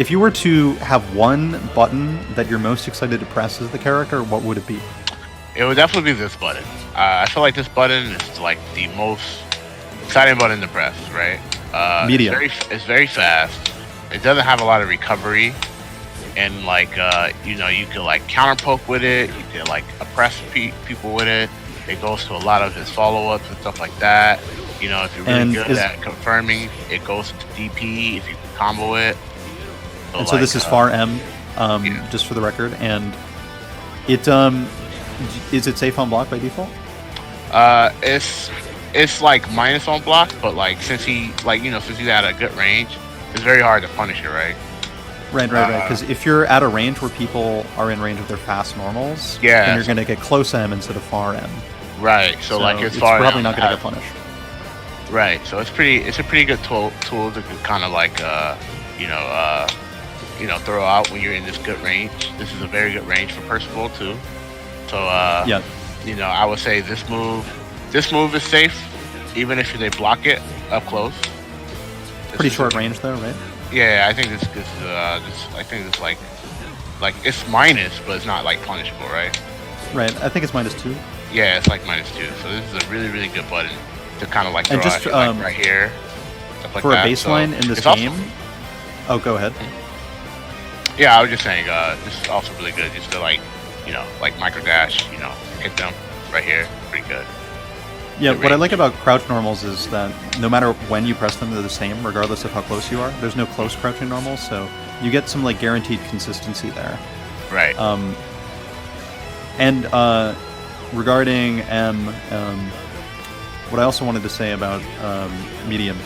if you were to have one button that you're most excited to press as the character, what would it be? It would definitely be this button. I feel like this button is like the most exciting button to press, right? Medium. It's very fast. It doesn't have a lot of recovery, and like you know, you can like counter poke with it. You can like oppress people with it. It goes to a lot of his follow-ups and stuff like that. You know, if you're really good at confirming, it goes to DP if you can combo it. So this is far M, just for the record, and it is it safe on block by default? It's like minus on block, but like since he had a good range, it's very hard to punish it, right? Right. Because if you're at a range where people are in range of their fast normals, then you're going to get close M instead of far M. Right. So like it's probably not going to get punished. Right. So it's a pretty good tool to kind of like throw out when you're in this good range. This is a very good range for Percival too. So you know, I would say this move is safe, even if they block it up close. Pretty short range though, right? Yeah, I think this like it's minus, but it's not like punishable, right? Right. I think it's -2. Yeah, it's like -2. So this is a really, really good button to kind of like throw just, out, like right here. Stuff like for that. A baseline in this game. Oh, go ahead. Yeah, I was just saying, this is also really good just to like, you know, like micro dash, you know, hit them right here. Pretty good. Yeah, what I like about crouch normals is that no matter when you press them, they're the same, regardless of how close you are. There's no close crouching normals, so you get some like guaranteed consistency there. Right. And regarding M, what I also wanted to say about medium.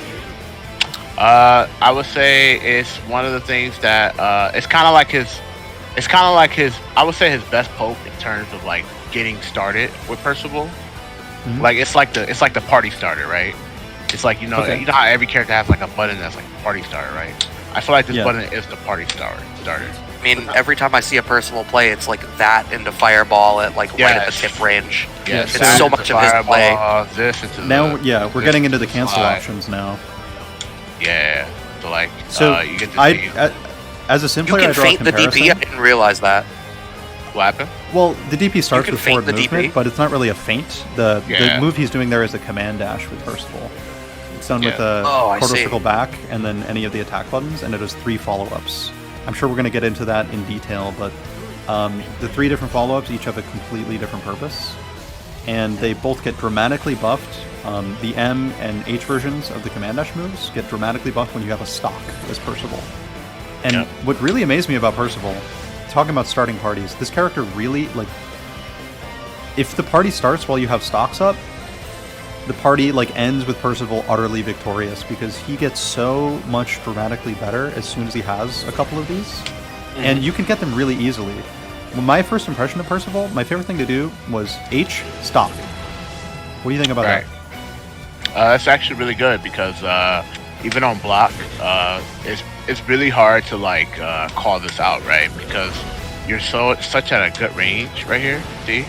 I would say it's one of the things that it's kind of like his. I would say his best poke in terms of like getting started with Percival. Mm-hmm. Like it's like the party starter, right? It's like you know how every character has like a button that's like party starter, right? I feel like this button is the party starter. I mean, every time I see a Percival play, it's like that into Fireball at like right at the tip range. Yeah, it's so much of his play. This into we're getting into the cancel options now. Yeah, so like you get to as a sim player, you can I draw feint a the comparison. DP. I didn't realize that. What happened? Well, the DP starts with forward movement, DP. but it's not really a feint. The move he's doing there is a command dash with Percival. It's done with a quarter circle back and then any of the attack buttons, and it has 3 follow-ups. I'm sure we're going to get into that in detail, but the 3 different follow-ups each have a completely different purpose, and they both get dramatically buffed. The M and H versions of the command dash moves get dramatically buffed when you have a stock as Percival. And what really amazed me about Percival, talking about starting parties, this character really, like, if the party starts while you have stocks up, the party, like, ends with Percival utterly victorious, because he gets so much dramatically better as soon as he has a couple of these. Mm-hmm. And you can get them really easily. When my first impression of Percival, my favorite thing to do was H, stock. What do you think about that? That's actually really good, because even on block, it's really hard to like call this out, right? Because you're such at a good range right here. See,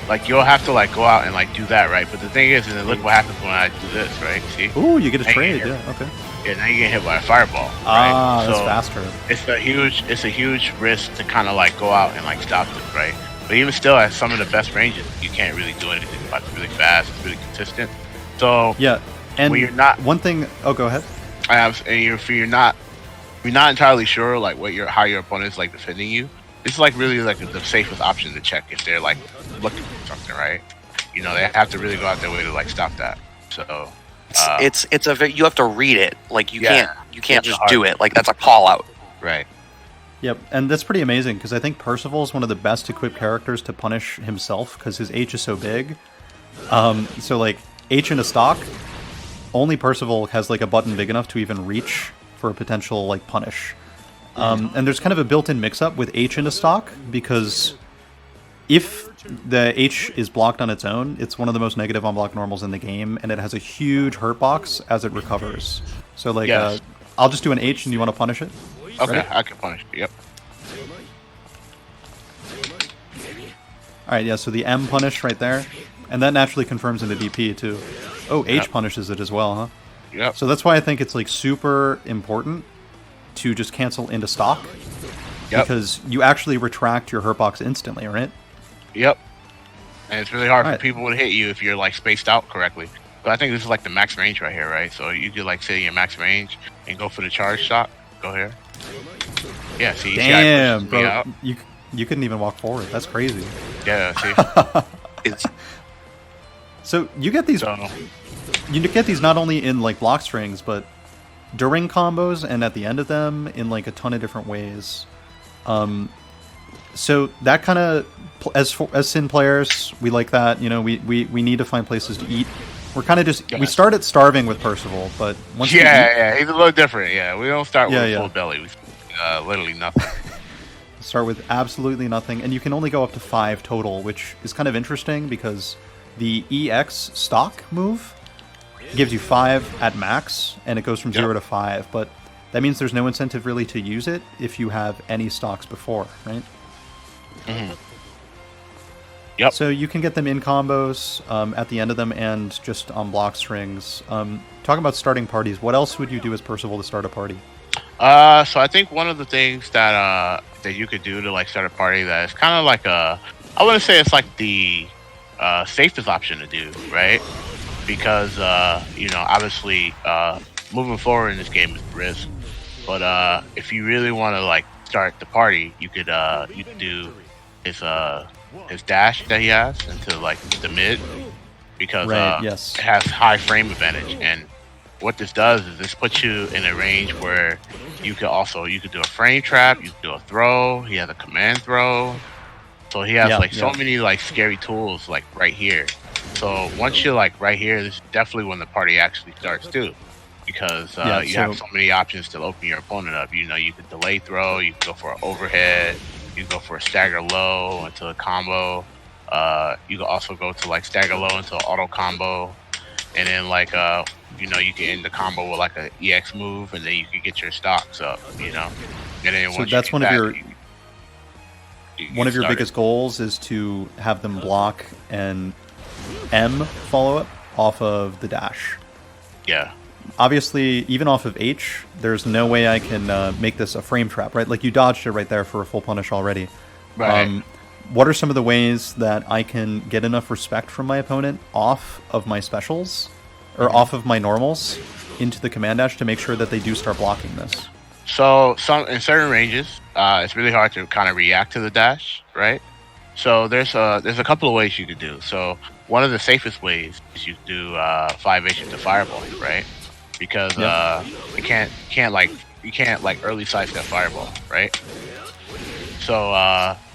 like you'll have to like go out and like do that, right? But the thing is, and then look what happens when I do this, right? See? Ooh, you get a trade. Yeah, okay. Yeah, now you get hit by a fireball. Ah, that's faster. It's a huge risk to kind of like go out and like stop this, right? But even still, at some of the best ranges, you can't really do anything about it. It's really fast. It's really consistent. So yeah, and when you're not one thing. Oh, go ahead. If you're not entirely sure like how your opponent is like defending you, it's like really like the safest option to check if they're like looking for something, right? You know, they have to really go out their way to like stop that. So you have to read it. Like you can't just do it. Like that's a call out. Right. Yep, and that's pretty amazing, because I think Percival is one of the best equipped characters to punish himself, because his H is so big. So like H in a stock, only Percival has like a button big enough to even reach for a potential like punish. And there's kind of a built-in mix-up with H in a stock, because if the H is blocked on its own, it's one of the most negative on-block normals in the game, and it has a huge hurt box as it recovers. So like, I'll just do an H, and you want to punish it? Okay, Ready? I can punish it, yep. Alright, yeah, so the M punish right there, and that naturally confirms into DP too. Oh, H punishes it as well, huh? Yep. So that's why I think it's like super important to just cancel into stock. Yep. Because you actually retract your hurt box instantly, right? Yep. And it's really hard for people to hit you if you're like spaced out correctly. But I think this is like the max range right here, right? So you could like sit in your max range and go for the charge shot. Go here. Yeah, see. Damn, bro. You couldn't even walk forward. That's crazy. Yeah, see. So you get these. You get these not only in like block strings, but during combos and at the end of them in like a ton of different ways. So that kind of, as Sin players, we like that. You know, we need to find places to eat. We're kind of just we started starving with Percival, but once he's a little different. Yeah, we don't start with a full belly. We literally nothing. Start with absolutely nothing, and you can only go up to 5 total, which is kind of interesting because the EX stock move gives you 5 at max, and it goes from 0 to 5. But that means there's no incentive really to use it if you have any stocks before, right? Mm-hmm. Yep. So you can get them in combos at the end of them and just on block strings. Talking about starting parties, what else would you do as Percival to start a party? So I think one of the things that you could do to like start a party that is kind of like I wouldn't say it's like the safest option to do, right? Because obviously moving forward in this game is risk. But if you really want to like start the party, you could do his dash that he has into like the mid, because it has high frame advantage. And what this does is this puts you in a range where you could do a frame trap, you could do a throw. He has a command throw, so he has so many like scary tools like right here. So once you're like right here, this is definitely when the party actually starts too, because you have so many options to open your opponent up. You know, you could delay throw, you can go for an overhead, you can go for a stagger low into a combo. You can also go to like stagger low into an auto combo, and then like you can end the combo with like an EX move, and then you can get your stocks up. And then so that's one of your biggest goals is to have them block and M follow up off of the dash. Yeah. Obviously, even off of H, there's no way I can make this a frame trap, right? Like, you dodged it right there for a full punish already. Right. What are some of the ways that I can get enough respect from my opponent off of my specials, or off of my normals, into the command dash to make sure that they do start blocking this? So, in certain ranges, it's really hard to kind of react to the dash, right? So there's a couple of ways you could do. So one of the safest ways is you do 5H into fireball, right? Because you can't early sidestep fireball, right? So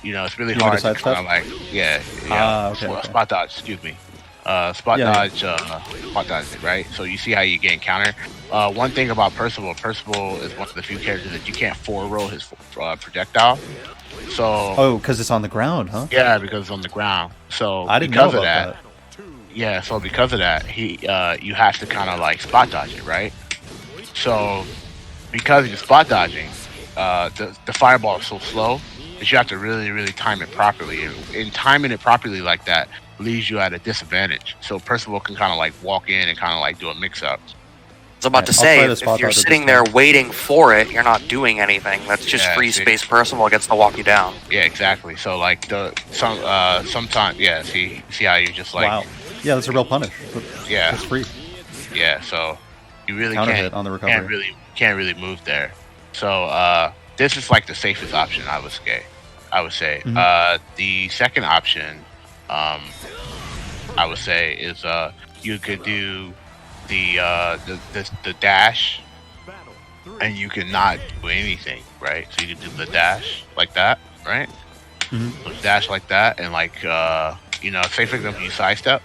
it's really hard to kind of like spot dodge. Excuse me, spot dodge, right? So you see how you get counter. One thing about Percival is one of the few characters that you can't forward roll his projectile. So because it's on the ground, huh? Yeah, because it's on the ground. So I didn't know about that. Yeah, so because of that, you have to kind of like spot dodge it, right? So because you're spot dodging, the fireball is so slow that you have to really, really time it properly. And timing it properly like that leaves you at a disadvantage. So Percival can kind of like walk in and kind of like do a mix-up. I was about to say, if you're sitting there waiting for it, you're not doing anything. That's just free space. Percival gets to walk you down. Yeah, exactly. So like sometimes, see how you just like. Wow. Yeah, that's a real punish. Yeah, it's free. Yeah, so you really counter hit on the recovery. Can't really move there. So this is like the safest option, I would say. Mm-hmm. The second option, I would say, is you could do the dash, and you can not do anything, right? So you can do the dash like that, right? Mm-hmm. So dash like that, and like say for example you sidestep,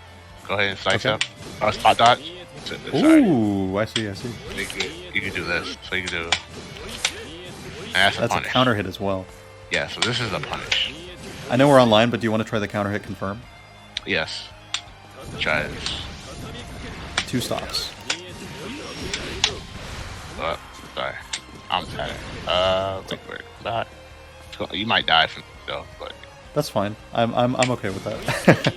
go ahead and sidestep, spot dodge. Ooh, I see. You can do this, so you can do. And that's a counter hit as well. Yeah, so this is a punish. I know we're online, but do you want to try the counter hit confirm? Yes. Let's try this. 2 stocks. Sorry. I'm tired. Wait for it. You might die from though, but that's fine. I'm okay with that.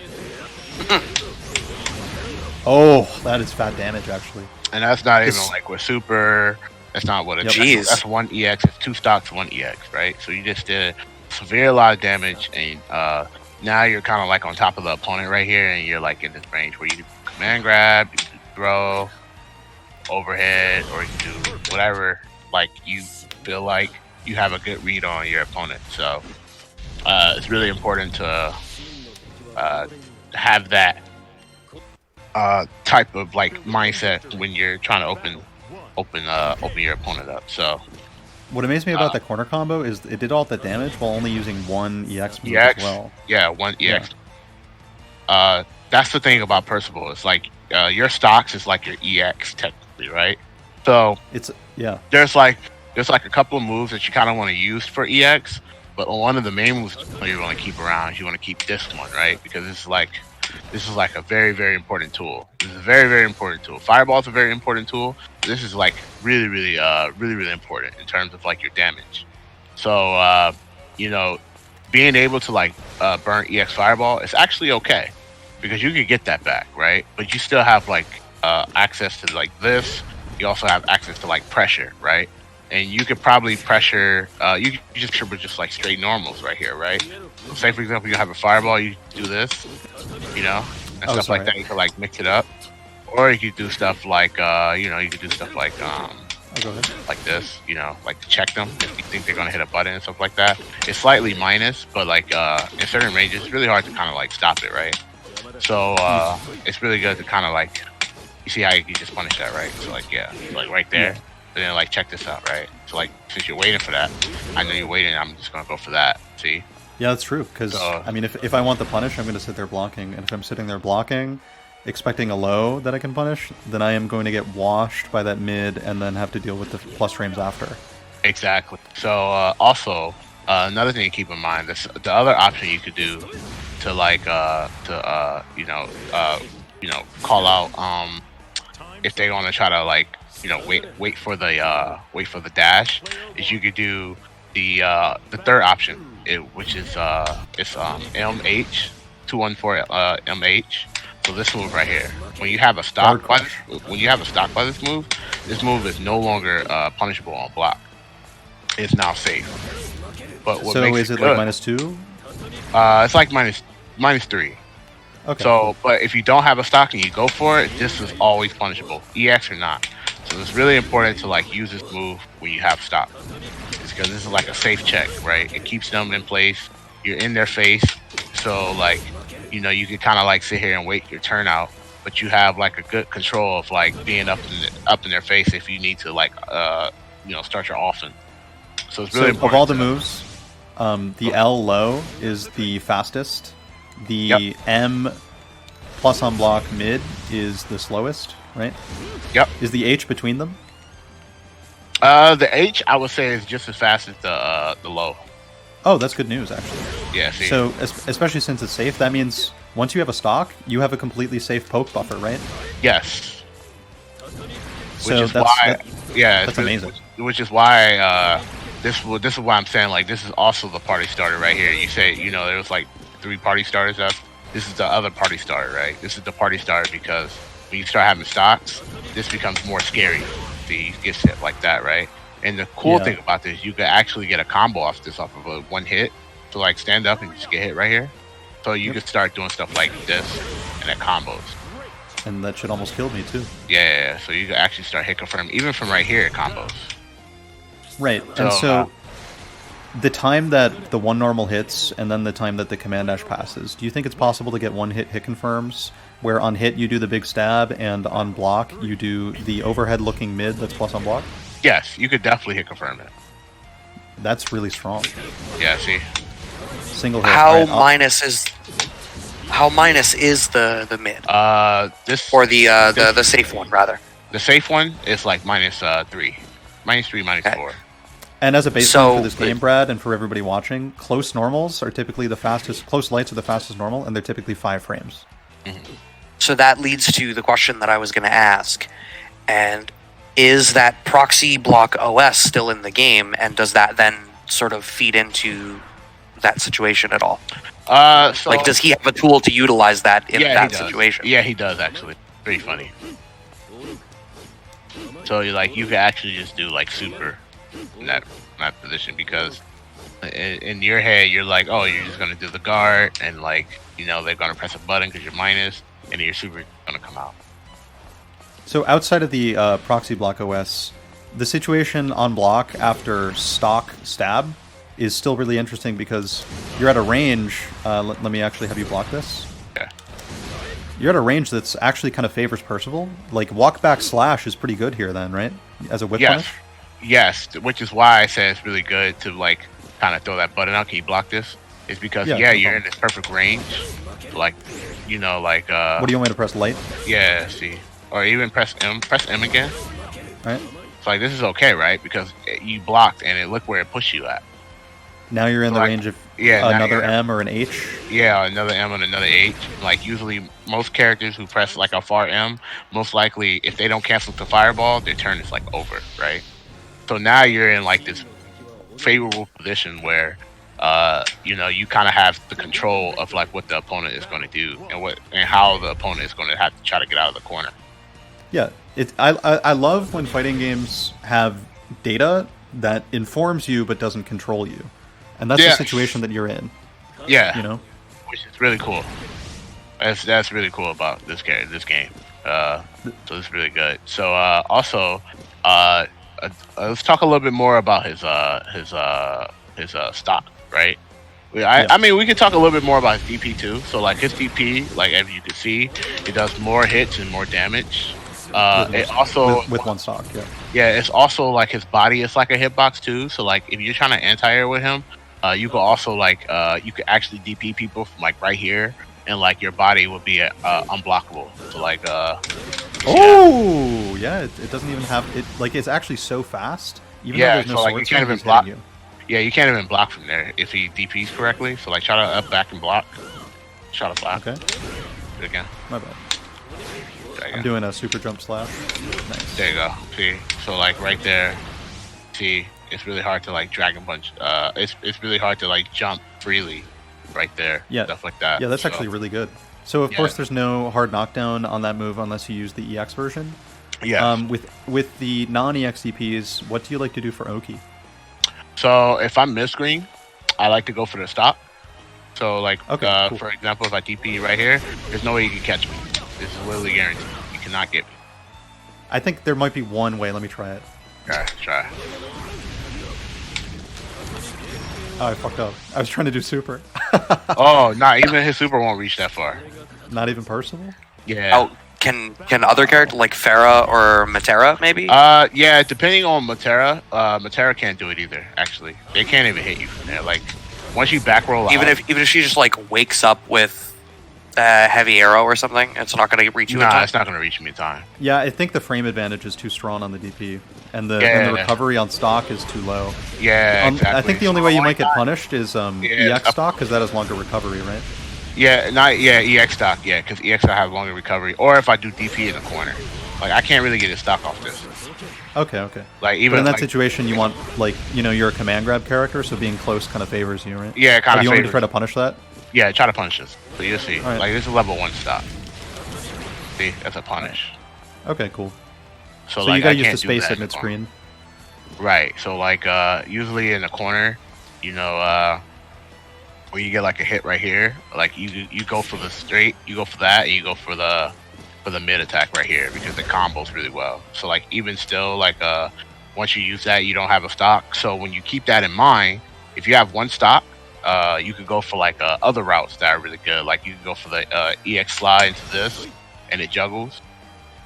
Oh, that is fat damage actually. And that's not even like with super That's not what it's. Jeez. That's 1 EX. It's 2 stocks, 1 EX, right? So you just did severe a lot of damage, and now you're kind of like on top of the opponent right here, and you're like in this range where you can command grab, you can throw, overhead, or you can do whatever like you feel like you have a good read on your opponent. So it's really important to have that type of like mindset when you're trying to open your opponent up. So what amazed me about that corner combo is it did all that damage while only using 1 EX move EX, as well. Yeah, 1 EX. Yeah. That's the thing about Percival. It's like your stocks is like your EX technically, right? So it's there's like a couple of moves that you kind of want to use for EX, but one of the main moves you want to keep around is you want to keep this one, right? Because this is like a very, very important tool. This is a very, very important tool. Fireball is a very important tool. This is like really, really, really important in terms of like your damage. So being able to like burn EX Fireball is actually okay because you can get that back, right? But you still have like access to like this. You also have access to like pressure, right? And you could probably pressure. You just like straight normals right here, right? So say for example, you have a fireball, you do this, and stuff like that. You could like mix it up, or you could do stuff like you could do stuff like like this, like to check them if you think they're gonna hit a button and stuff like that. It's slightly minus, but like in certain ranges, it's really hard to kind of like stop it, right? So it's really good to kind of like you see how you can just punish that, right? So like like right there. And then like check this out, right? So like since you're waiting for that, I know you're waiting. I'm just gonna go for that. See? Yeah, that's true. Because I mean, if I want the punish, I'm going to sit there blocking, and if I'm sitting there blocking, expecting a low that I can punish, then I am going to get washed by that mid, and then have to deal with the plus frames after. Exactly. So also another thing to keep in mind, the other option you could do to like call out if they want to try to like. Wait for the dash. Is you could do the third option, which is MH 214 MH. So this move right here, when you have a stock by this move is no longer punishable on block. It's now safe. But what makes is it good, like -2? It's like -3. Okay. So, but if you don't have a stock and you go for it, this is always punishable, EX or not. So it's really important to like use this move when you have stock. It's because this is like a safe check, right? It keeps them in place. You're in their face, so like you can kind of like sit here and wait your turn out, but you have like a good control of like being up in their face if you need to like start your offense. So it's really important. Of all the moves, the L low is the fastest. The M plus on block mid is the slowest, right? Yep. Is the H between them? The H I would say is just as fast as the low. Oh, that's good news, actually. Yeah. See? So, especially since it's safe, that means once you have a stock, you have a completely safe poke buffer, right? Yes. So which is why, that's amazing. Which is why this is why I'm saying like this is also the party starter right here. You say there was like 3 party starters up. This is the other party starter, right? This is the party starter because when you start having stocks, this becomes more scary. See, you get hit like that, right? And the cool thing about this, you can actually get a combo off of a 1 hit. So like stand up and just get hit right here. So you can start doing stuff like this and at combos. And that shit almost killed me too. Yeah, so you can actually start hit confirm even from right here at combos. Right, and so the time that the 1 normal hits and then the time that the command dash passes, do you think it's possible to get 1 hit confirms where on hit you do the big stab and on block you do the overhead looking mid that's plus on block? Yes, you could definitely hit confirm it. That's really strong. Yeah, see. Single hit. How minus is the mid? This or the safe one rather. The safe one is like -3, -4. And as a baseline for this game, Brad, and for everybody watching, close normals are typically the fastest. Close lights are the fastest normal, and they're typically 5 frames. Mm-hmm. So that leads to the question that I was going to ask, and is that proxy block OS still in the game, and does that then sort of feed into that situation at all? So, like, does he have a tool to utilize that in that he does. situation? Yeah, he does actually. Pretty funny. So you can actually just do like super in that position, because in your head you're like, oh, you're just gonna do the guard, and they're gonna press a button because you're minus, and then your super is gonna come out. So outside of the proxy block OS, the situation on block after stock stab is still really interesting, because you're at a range. Let me actually have you block this. Okay. You're at a range that's actually kind of favors Percival. Like, walk back slash is pretty good here then, right? As a whip punish? Yes, which is why I said it's really good to kind of throw that button out. Can you block this? It's because you're in this perfect range. What do you want me to press, light? Yeah, see. Or even press M. Press M again. Right. So this is okay, right? Because you blocked, and look where it pushed you at. Now you're in the range of another M or an H? Yeah, another M and another H. Usually, most characters who press a far M, most likely, if they don't cancel the fireball, their turn is over, right? So now you're in this favorable position where, you kind of have the control of what the opponent is going to do, and how the opponent is going to have to try to get out of the corner. Yeah, I love when fighting games have data that informs you but doesn't control you. And that's the situation that you're in. Yeah. Which is really cool. That's really cool about this game. So it's really good. So also, let's talk a little bit more about his stock, right? I mean, we can talk a little bit more about his DP too. So his DP, as you can see, it does more hits and more damage. It also with one stock, it's also his body is like a hitbox too. So if you're trying to anti-air with him, you can also you can actually DP people from right here, and your body will be unblockable. So it doesn't even have it. It's actually so fast. Even though there's no swords, you can't even block. Yeah, you can't even block from there if he DPs correctly. So try to up, back, and block. Try to block. Okay. Do it again. My bad. I'm doing a super jump slash. Nice. There you go. See, so right there. See, it's really hard to dragon punch. It's really hard to with freely, right there. Yeah. Stuff like that. Yeah, that's actually really good. So of course there's no hard knockdown on that move unless you use the EX version. Yeah. With the non-EX DPs, what do you like to do for Oki? So if I'm mid-screen, I like to go for the stop. So cool. For example, if I DP right here, there's no way you can catch me. This is literally guaranteed. You cannot get me. I think there might be one way. Let me try it. Alright, try. Oh, I fucked up. I was trying to do super. Oh, even his super won't reach that far. Not even Percival? Yeah. Oh, can other characters like Farah or Matera maybe? Yeah, depending on Matera, Matera can't do it either. Actually, they can't even hit you from there. Once you back roll even out, if she just wakes up with a heavy arrow or something, it's not going to reach you in time? It's not going to reach me in time. Yeah, I think the frame advantage is too strong on the DP, and the recovery on stock is too low. Yeah, exactly. I think the only way you might get punished is EX stock, because that has longer recovery, right? Yeah, EX stock, because EX stock has longer recovery. Or if I do DP in the corner, I can't really get his stock off this. Okay. Even but in that situation, you want you're a command grab character, so being close kind of favors you, right? Yeah, kind of. Do you want me to try to punish that? Yeah, try to punish this. So you'll see. Right. This is a level 1 stop. See, that's a punish. Okay, cool. So you gotta use the space at mid-screen. Right. So usually in the corner, where you get a hit right here, you go for the straight, you go for that, and you go for the mid attack right here, because it combos really well. So even still, once you use that, you don't have a stock. So when you keep that in mind, if you have one stock, you could go for other routes that are really good. You can go for the EX slide into this, and it juggles.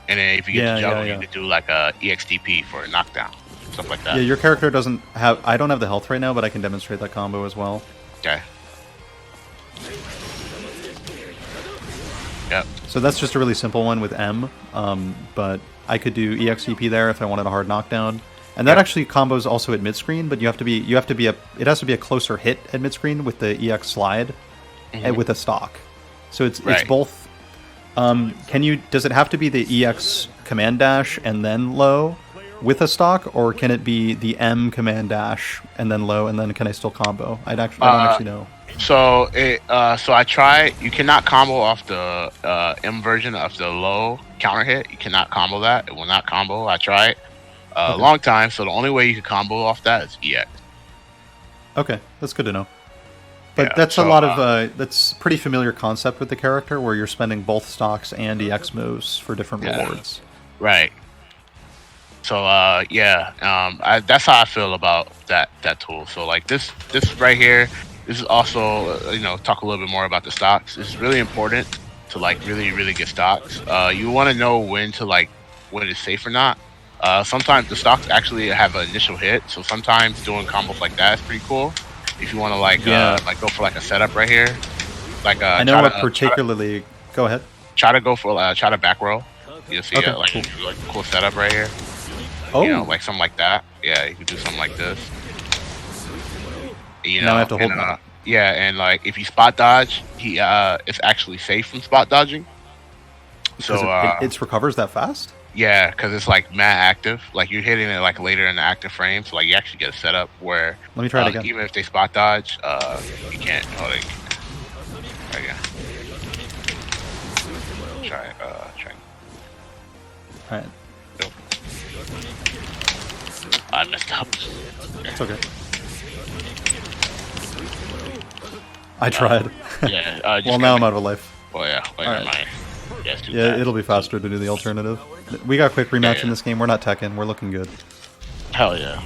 And then if you get the juggle, you could do a EX DP for a knockdown, stuff like that. Yeah, your character doesn't have. I don't have the health right now, but I can demonstrate that combo as well. Okay. Yep. So that's just a really simple one with M, but I could do EX DP there if I wanted a hard knockdown. And that actually combos also at mid-screen, but it has to be a closer hit at mid-screen with the EX slide and with a stock. So it's both. Does it have to be the EX command dash and then low with a stock, or can it be the M command dash and then low, and then can I still combo? I don't actually know. So I tried. You cannot combo off the M version of the low counter hit. You cannot combo that. It will not combo. I tried a long time. So the only way you can combo off that is EX. Okay, that's good to know. But that's a lot of that's pretty familiar concept with the character, where you're spending both stocks and EX moves for different rewards. Right. So that's how I feel about that tool. So like this right here. This is also, talk a little bit more about the stocks. It's really important to like really get stocks. You want to know when it's safe or not. Sometimes the stocks actually have an initial hit, so sometimes doing combos like that is pretty cool. If you want to go for like a setup right here, I know what particularly. Go ahead. Try to back row. You'll see like a cool setup right here. Oh, like something like that. Yeah, you could do something like this. Now I have to hold that. Yeah, and like if you spot dodge, it's actually safe from spot dodging. So it recovers that fast? Yeah, because it's like mad active. Like you're hitting it like later in the active frame, so like you actually get a setup where let me try it again. Even if they spot dodge, you can't. Try again. Try. All right. Nope. I messed up. It's okay. I tried. Well, now I'm out of life. Oh yeah. Right. It'll be faster to do the alternative. We got quick rematch in this game. We're not Tekken. We're looking good. Hell yeah.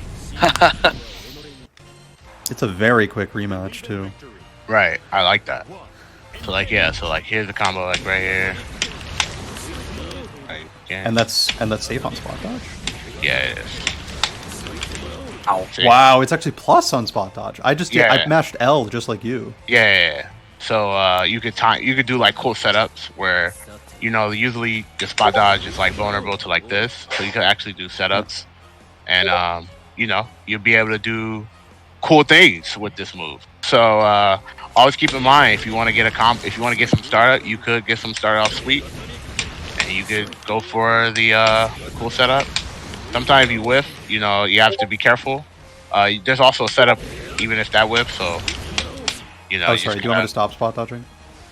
It's a very quick rematch too. Right. I like that. So here's the combo like right here. And that's safe on spot dodge. Yeah, it is. Ow. Wow, it's actually plus on spot dodge. I mashed L just like you. Yeah. So you could do like cool setups where usually the spot dodge is like vulnerable to like this, so you could actually do setups, and you'll be able to do cool things with this move. So always keep in mind if you want to get some startup, you could get some start off sweep, and you could go for the cool setup. Sometimes if you whiff, you have to be careful. There's also a setup even if that whiffs, so Oh, sorry. Do you want me to stop spot dodging?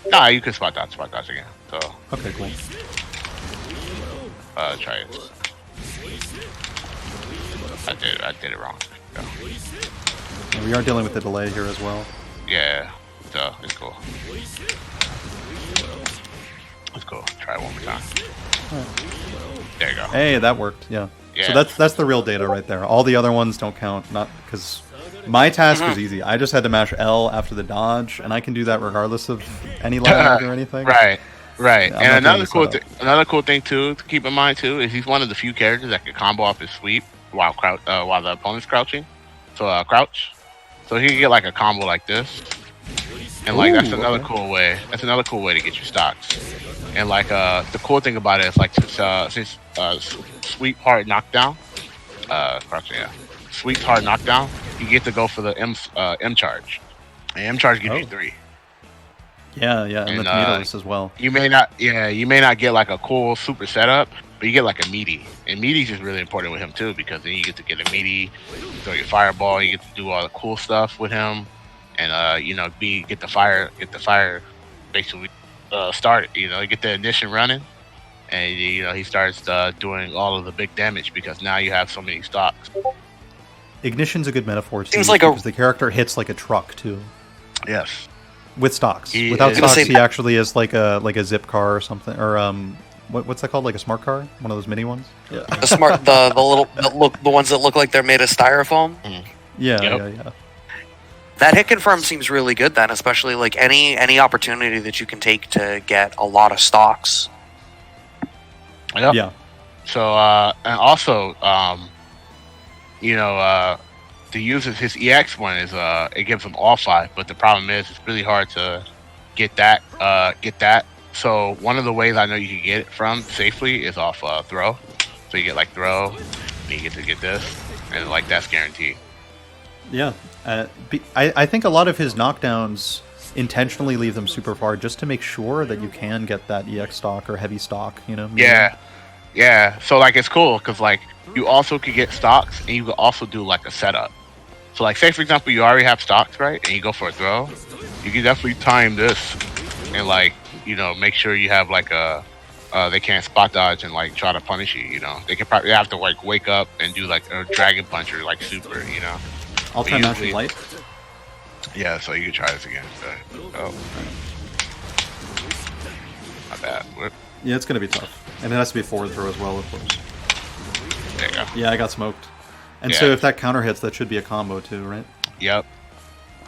Nah, you can spot dodge again. So okay, cool. Try it. I did it wrong. So. We are dealing with the delay here as well. Yeah, so it's cool. Let's go. Try it one more time. Right. There you go. Hey, that worked. Yeah. So that's the real data right there. All the other ones don't count, not because my task was easy. I just had to mash L after the dodge, and I can do that regardless of any lag or anything. Right. And another cool thing too to keep in mind too is he's one of the few characters that can combo off his sweep while the opponent's crouching. So crouch. So he can get like a combo like this, and like that's another cool way. That's another cool way to get your stocks. And like the cool thing about it is like since sweep hard knockdown, crouching, sweep hard knockdown, you get to go for the M charge. And M charge gives you 3. Yeah, and the tomatoes as well. You may not get like a cool super setup, but you get like a meaty. And meaty's is really important with him too, because then you get to get a meaty, throw your fireball, you get to do all the cool stuff with him, and get the fire basically started. You get the ignition running, and he starts doing all of the big damage because now you have so many stocks. Ignition's a good metaphor too, because the character hits like a truck too. Yes. With stocks. Without stocks, he actually is like a zip car or something, or what's that called? Like a smart car? One of those mini ones? Yeah. the ones that look like they're made of styrofoam. Yeah. That hit confirm seems really good then, especially like any opportunity that you can take to get a lot of stocks. Yep. Yeah. So and also to use his EX one is it gives him all 5, but the problem is it's really hard to get that. So one of the ways I know you can get it from safely is off throw. So you get like throw, and you get to get this, and like that's guaranteed. Yeah, I think a lot of his knockdowns intentionally leave them super far just to make sure that you can get that EX stock or heavy stock. Yeah. So like it's cool because like you also could get stocks and you could also do like a setup. So like, say for example, you already have stocks, right? And you go for a throw. You can definitely time this and like, you know, make sure you have like a they can't spot dodge and like try to punish you. You know, they can probably have to like wake up and do like a dragon punch or like super. You know, I'll try matching light. Yeah, so you can try this again. So, oh, not bad. Whip. Yeah, it's gonna be tough, and it has to be forward throw as well, of course. There you go. Yeah, I got smoked. And so if that counter hits, that should be a combo too, right? Yep.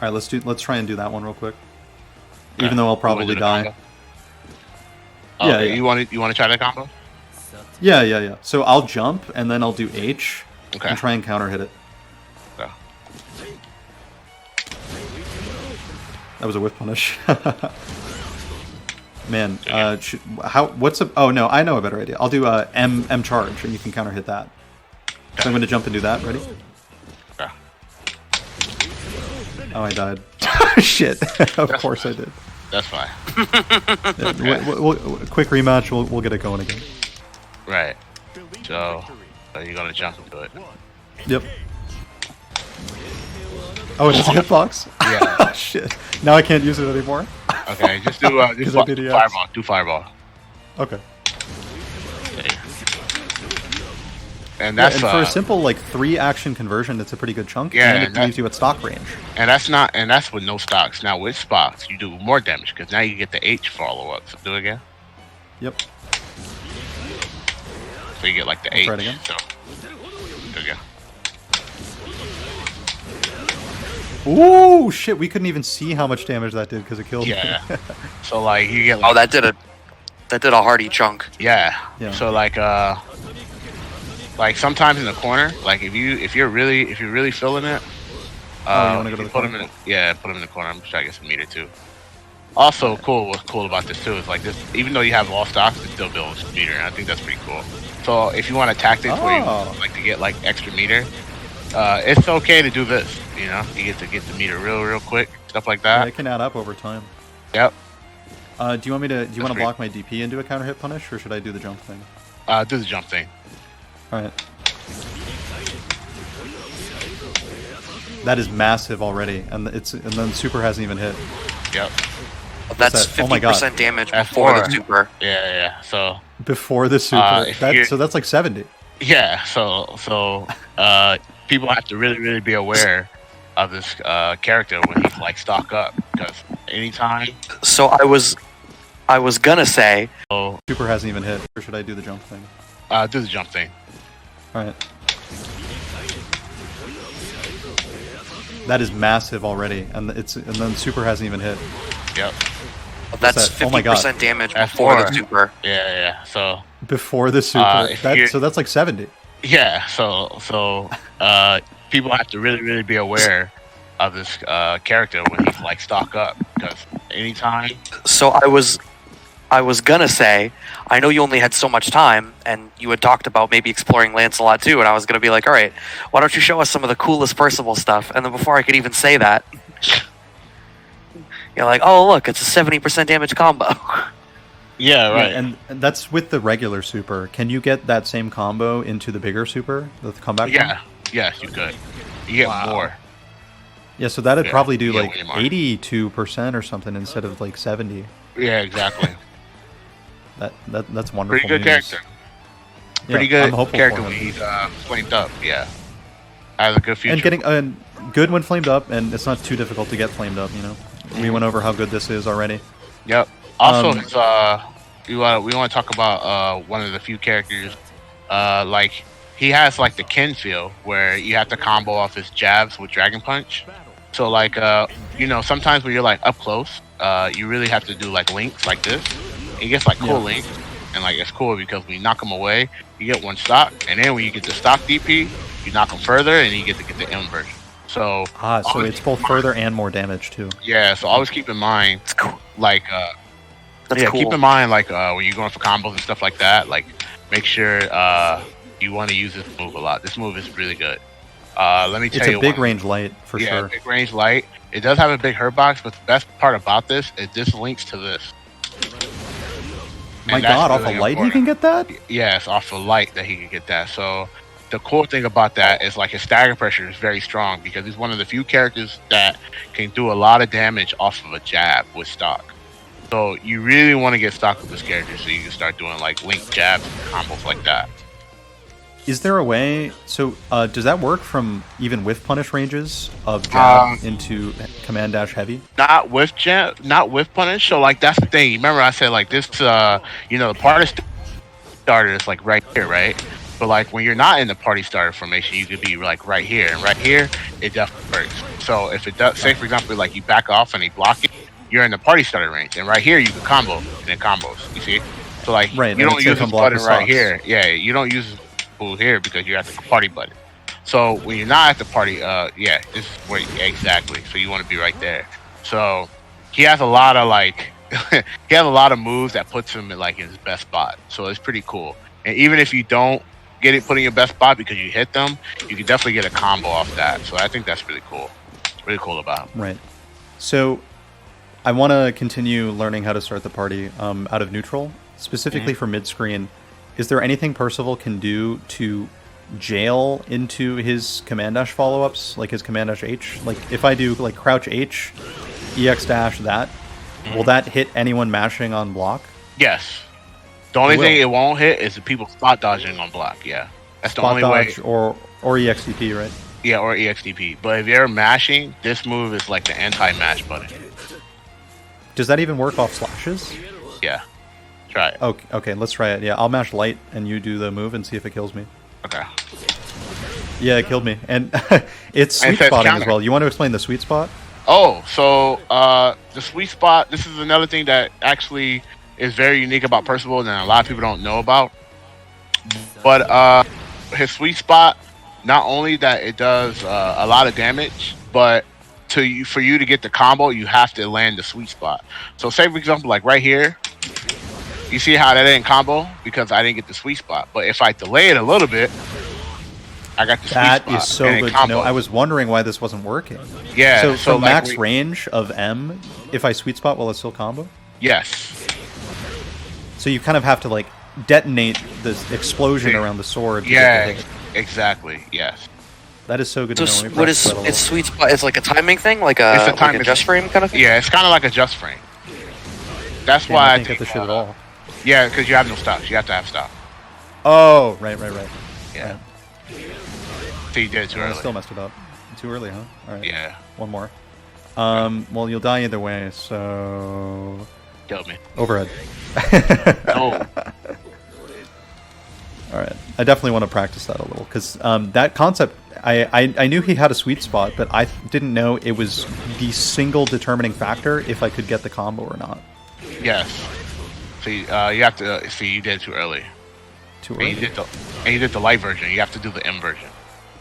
All right, let's try and do that one real quick. Okay. Even though I'll probably die. Oh, yeah, yeah. You want to try that combo? Yeah. So I'll jump and then I'll do H and try and counter hit it. Okay. That was a whiff punish. Man, what's a? Oh no, I know a better idea. I'll do M charge and you can counter hit that. So I'm going to jump and do that. Ready? Yeah. Oh, I died. Shit. Of course I did. That's fine. Quick rematch. We'll get it going again. Right. So you're going to jump into it. Yep. Oh, it's a hitbox? Yeah. Shit. Now I can't use it anymore? Okay, just do fireball. Do fireball. Okay. And that's and for a simple like 3-action conversion, it's a pretty good chunk. Yeah, and it leaves you at stock range. And that's with no stocks. Now with stocks, you do more damage because now you get the H follow up. So do it again. Yep. So you get like the H. Try it again. So do it again. Ooh, shit! We couldn't even see how much damage that did because it killed me. So like you get. Like, oh, that did a hearty chunk. Yeah. So like sometimes in the corner, like if you're really feeling it, you want to go to the put corner? him in the corner. I'm just trying to get some meter too. Also, what's cool about this too is like this. Even though you have all stocks, it still builds meter, and I think that's pretty cool. So if you want tactics where you like to get like extra meter, it's okay to do this. You know, you get the meter real quick, stuff like that. Yeah, it can add up over time. Yep. Do you want to block my DP and do a counter hit punish, or should I do the jump thing? Do the jump thing. All right. That is massive already, and then super hasn't even hit. Yep. That's 50% damage before the super. Yeah. So before the super, so that's like 70. Yeah. So people have to really be aware of this character when he's like stock up, because anytime. So I was gonna say. Super hasn't even hit, or should I do the jump thing? Do the jump thing. All right. That is massive already, and then super hasn't even hit. Yep. That's 50% damage before the super. Yeah. So before the super, so that's like 70. Yeah. So people have to really be aware of this character when he's like stock up, because anytime. So I was gonna say, I know you only had so much time, and you had talked about maybe exploring Lancelot too, and I was gonna be like, all right, why don't you show us some of the coolest Percival stuff? And then before I could even say that, you're like, oh look, it's a 70% damage combo. Yeah, right. Yeah, and that's with the regular super. Can you get that same combo into the bigger super, the comeback? Yeah, yes, you could. You get more. Yeah, so that'd probably do like 82% or something instead of like 70. Yeah, exactly. That's wonderful. Pretty good character. Pretty good character when he's flamed up. Yeah, has a good future. And getting good when flamed up, and it's not too difficult to get flamed up. You know, we went over how good this is already. Yep. Also, we want to talk about one of the few characters. Like he has like the Ken feel, where you have to combo off his jabs with Dragon Punch. So like sometimes when you're like up close, you really have to do like links like this. He gets like cool links, and like it's cool because when you knock him away, you get one stock, and then when you get the stock DP, you knock him further, and you get to get the M version. So so it's both further and more damage too. Yeah, so always keep in mind, like keep in mind like when you're going for combos and stuff like that, like make sure you want to use this move a lot. This move is really good. Let me tell you, it's a big range light for sure. Yeah, big range light. It does have a big hurt box, but the best part about this is this links to this. My God, off a light he can get that? Yes, off a light that he can get that. So the cool thing about that is like his stagger pressure is very strong because he's one of the few characters that can do a lot of damage off of a jab with stock. So you really want to get stock with this character so you can start doing like link jabs and combos like that. Is there a way? So does that work from even with punish ranges of jab into command dash heavy? Not with punish. So like that's the thing. Remember I said like this. The party starter is like right here, right? But like when you're not in the party starter formation, you could be like right here, and right here it definitely works. So if it does, say for example, like you back off and they block it, you're in the party starter range, and right here you can combo and it combos. You see? So like you don't use this button right here. Yeah, you don't use this here because you're at the party button. So when you're not at the party, this is where exactly. So you want to be right there. So he has a lot of like, he has a lot of moves that puts him in like in his best spot. So it's pretty cool. And even if you don't get it put in your best spot because you hit them, you can definitely get a combo off that. So I think that's really cool. Really cool about him. Right. So I want to continue learning how to start the party out of neutral, specifically for mid-screen. Is there anything Percival can do to jail into his command dash follow-ups, like his command dash H? Like if I do like crouch H, EX dash that, will that hit anyone mashing on block? Yes. The only thing it won't hit is the people spot dodging on block. Yeah, that's the only way. Or EXDP, right? Yeah, or EXDP. But if you're mashing, this move is like the anti-mash button. Does that even work off slashes? Yeah. Try it. Okay, let's try it. Yeah, I'll mash light and you do the move and see if it kills me. Okay. Yeah, it killed me. And it's sweet spotting as well. You want to explain the sweet spot? Oh, so the sweet spot, this is another thing that actually is very unique about Percival and a lot of people don't know about. But his sweet spot, not only that it does a lot of damage, but for you to get the combo, you have to land the sweet spot. So say, for example, like right here, you see how that didn't combo? Because I didn't get the sweet spot. But if I delay it a little bit, I got the sweet spot. That is so good to know. I was wondering why this wasn't working. Yeah. So like max range of M, if I sweet spot, will it still combo? Yes. So you kind of have to like detonate this explosion around the sword. Yeah, exactly. Yes. That is so good to know. What is its sweet spot? It's like a timing thing, like a just frame kind of thing. Yeah, it's kind of like a just frame. That's why I can't get the shit at all. Yeah, because you have no stops. You have to have stock. Oh, right. Yeah. So you did it too early. I still messed it up. Too early, huh? All right. Yeah. One more. Well, you'll die either way, so... Kill me. Overhead. No. Alright. I definitely want to practice that a little, because that concept... I knew he had a sweet spot, but I didn't know it was the single determining factor if I could get the combo or not. Yes. So you have to... see, you did it too early. Too early? And you did the light version. You have to do the M version.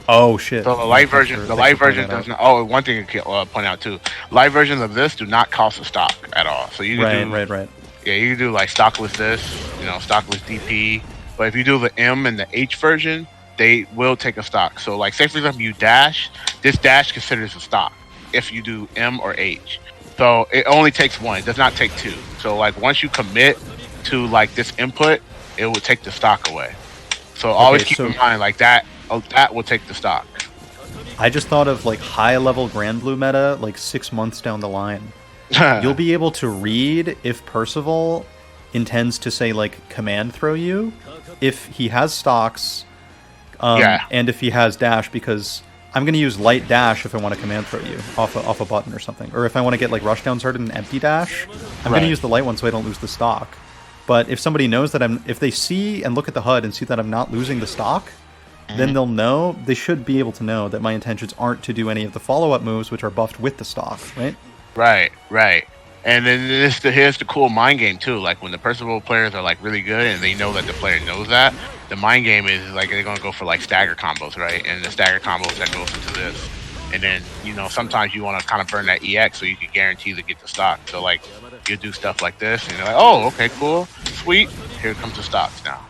Oh shit! So the light version does not. Oh, one thing to point out too: light versions of this do not cost a stock at all. So you can do right. Yeah, you can do like stockless this, stockless DP. But if you do the M and the H version, they will take a stock. So like, say for example, you dash. This dash considers a stock if you do M or H. So it only takes one. It does not take two. So like once you commit to like this input, it will take the stock away. So always keep in mind like that. That will take the stock. I just thought of like high level Granblue meta like 6 months down the line. You'll be able to read if Percival intends to say like command throw you, if he has stocks, and if he has dash, because I'm going to use light dash if I want to command throw you off a button or something, or if I want to get like rush down started and empty dash, I'm going to use the light one so I don't lose the stock. But if somebody knows that if they see and look at the HUD and see that I'm not losing the stock, then they'll know, they should be able to know that my intentions aren't to do any of the follow-up moves which are buffed with the stock, right? Right. And then here's the cool mind game too. Like when the Percival players are like really good and they know that the player knows that, the mind game is like they're gonna go for like stagger combos, right? And the stagger combos that goes into this. And then, sometimes you want to kind of burn that EX so you can guarantee to get the stock. So like you do stuff like this and you're like, oh, okay, cool, sweet. Here comes the stocks now.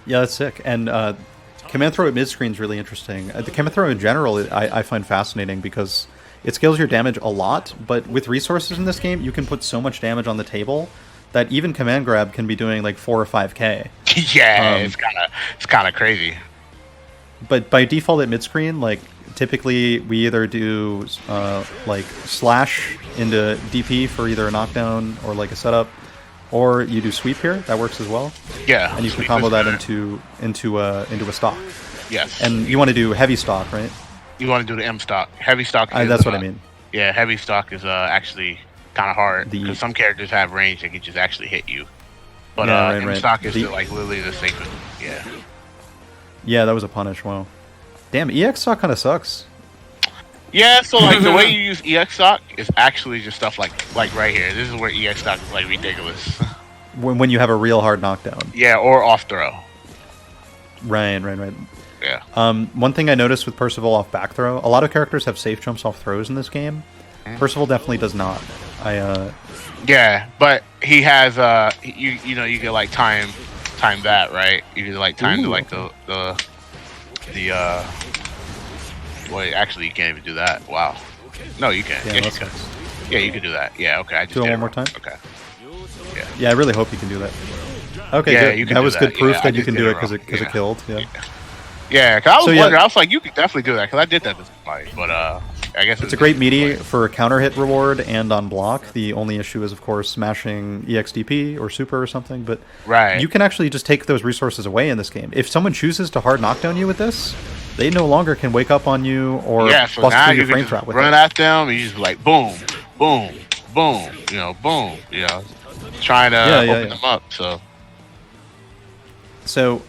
Yeah, that's sick. And command throw at mid-screen is really interesting. The command throw in general I find fascinating because it scales your damage a lot, but with resources in this game, you can put so much damage on the table that even command grab can be doing like 4 or 5k. Yeah, it's kind of crazy. But by default at mid-screen, like, typically we either do, like, slash into DP for either a knockdown or, like, a setup, or you do sweep here. That works as well. Yeah. And you can combo that into a stock. Yes. And you want to do heavy stock, right? You want to do the M stock. Heavy stock is, that's what I mean. Yeah, heavy stock is actually kind of hard because some characters have range that can just actually hit you. But M stock is like literally the safest. Yeah. Yeah, that was a punish. Wow. Damn, EX stock kind of sucks. Yeah, so like the way you use EX stock is actually just stuff like right here. This is where EX stock is like ridiculous. When you have a real hard knockdown. Yeah, or off throw. Right. Yeah. One thing I noticed with Percival off back throw, a lot of characters have safe jumps off throws in this game. Percival definitely does not. Yeah, but he has you know you can like time that, right? You can like time to like the wait, actually you can't even do that. Wow. No, you can. Yeah, yes, you can. Yeah, you can do that. Yeah, okay. I just do did it one more time. Okay. Yeah, I really hope you can do that. Okay, yeah, good. You can that was good proof that you can do it because it killed. Yeah, because I was wondering. I was like, you could definitely do that because I did that this fight, but I guess it's a great meaty for a counter hit reward and on block. The only issue is, of course, smashing EXDP or super or something. But you can actually just take those resources away in this game. If someone chooses to hard knockdown you with this, they no longer can wake up on you or so bust now through you your frame trap with run it. at them. And you just like boom, boom, boom. Boom. Trying to open them up. So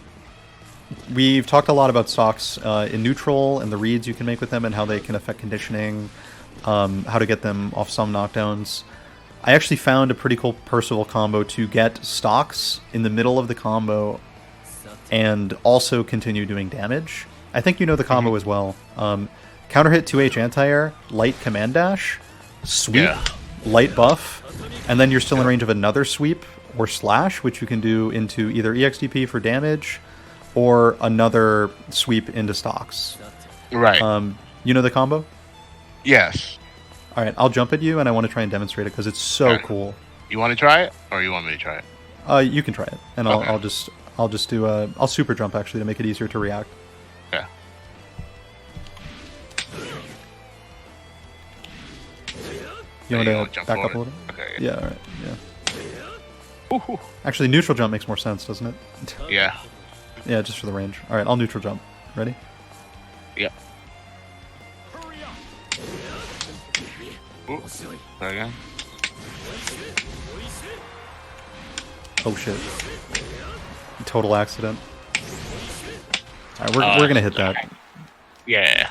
we've talked a lot about stocks in neutral and the reads you can make with them and how they can affect conditioning, how to get them off some knockdowns. I actually found a pretty cool Percival combo to get stocks in the middle of the combo and also continue doing damage. I think you know the combo as well. Counter hit 2H anti-air, light command dash, sweep, light buff, and then you're still in range of another sweep or slash, which you can do into either EXDP for damage or another sweep into stocks. Right. You know the combo? Yes. All right, I'll jump at you, and I want to try and demonstrate it because it's so cool. You want to try it, or you want me to try it? You can try it, and I'll just do I'll super jump actually to make it easier to react. Okay. You want to back up a little? Okay. Yeah. All right. Yeah. Actually, neutral jump makes more sense, doesn't it? Yeah. Yeah, just for the range. All right, I'll neutral jump. Ready? Yep. Ooh. There again. Oh shit! Total accident. All right, we're gonna hit that. Yeah.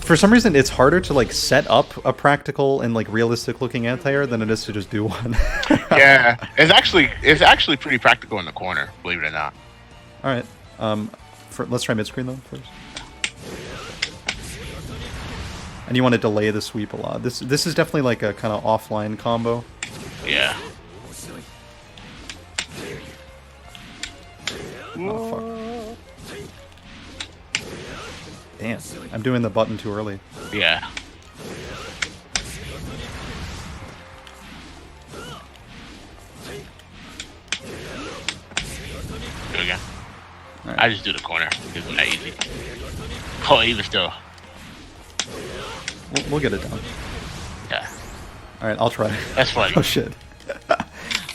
For some reason, it's harder to like set up a practical and like realistic looking anti-air than it is to just do one. Yeah, it's actually pretty practical in the corner, believe it or not. All right, let's try mid screen though first. And you want to delay the sweep a lot. This is definitely like a kind of offline combo. Yeah. Oh fuck. Damn, I'm doing the button too early. Yeah. There we go. Right. I just do the corner. It's not easy. Oh, even still. We'll get it done. Yeah. All right, I'll try. That's funny. Oh shit.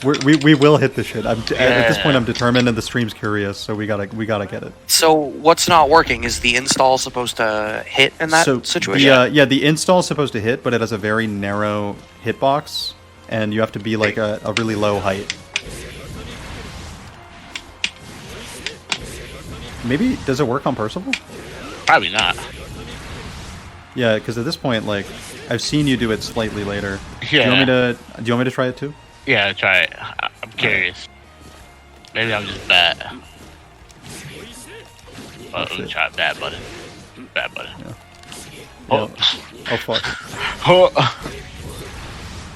We will hit the shit. At this point, I'm determined, and the stream's curious, so we gotta get it. So what's not working? Is the install supposed to hit in that situation? The install is supposed to hit, but it has a very narrow hitbox, and you have to be like a really low height. Maybe does it work on Percival? Probably not. Yeah, because at this point, like, I've seen you do it slightly later. Yeah. Do you want me to try it too? Yeah, try it. I'm curious. Maybe I'm just bad. Oh, let me try bad button. Bad button. Yeah. Oh. Oh fuck. Oh.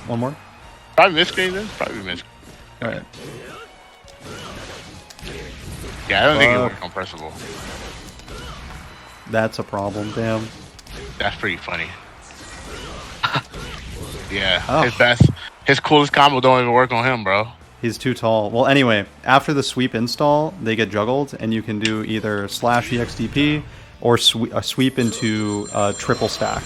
One more? Probably misscreen then? Probably misscreen. Alright. Yeah, I don't think it works on Percival. That's a problem, damn. That's pretty funny. Yeah, Oh. his coolest combo don't even work on him, bro. He's too tall. Well, anyway, after the sweep install, they get juggled, and you can do either slash EXDP or sweep into triple stack.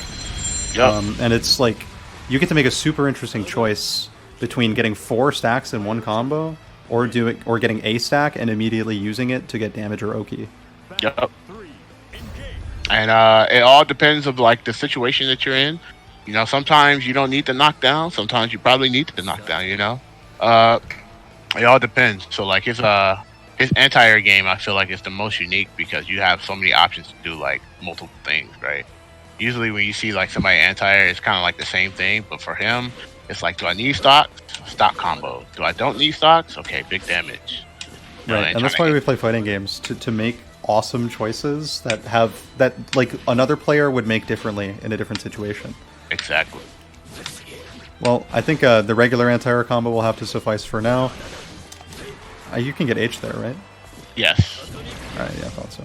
Yep. And it's like, you get to make a super interesting choice between getting 4 stacks in one combo, or getting a stack and immediately using it to get damage or Oki. Yep. And it all depends of like the situation that you're in. You know, sometimes you don't need to knock down. Sometimes you probably need to knock down. You know, it all depends. So like his anti-air game, I feel like it's the most unique because you have so many options to do like multiple things, right? Usually when you see like somebody anti-air, it's kind of like the same thing, but for him, it's like, do I need stocks? Stock combo. Do I don't need stocks? Okay, big damage. Right, and that's why we play fighting games, to make awesome choices that like another player would make differently in a different situation. Exactly. Well, I think the regular anti-air combo will have to suffice for now. You can get H there, right? Yes. Alright, yeah, I thought so.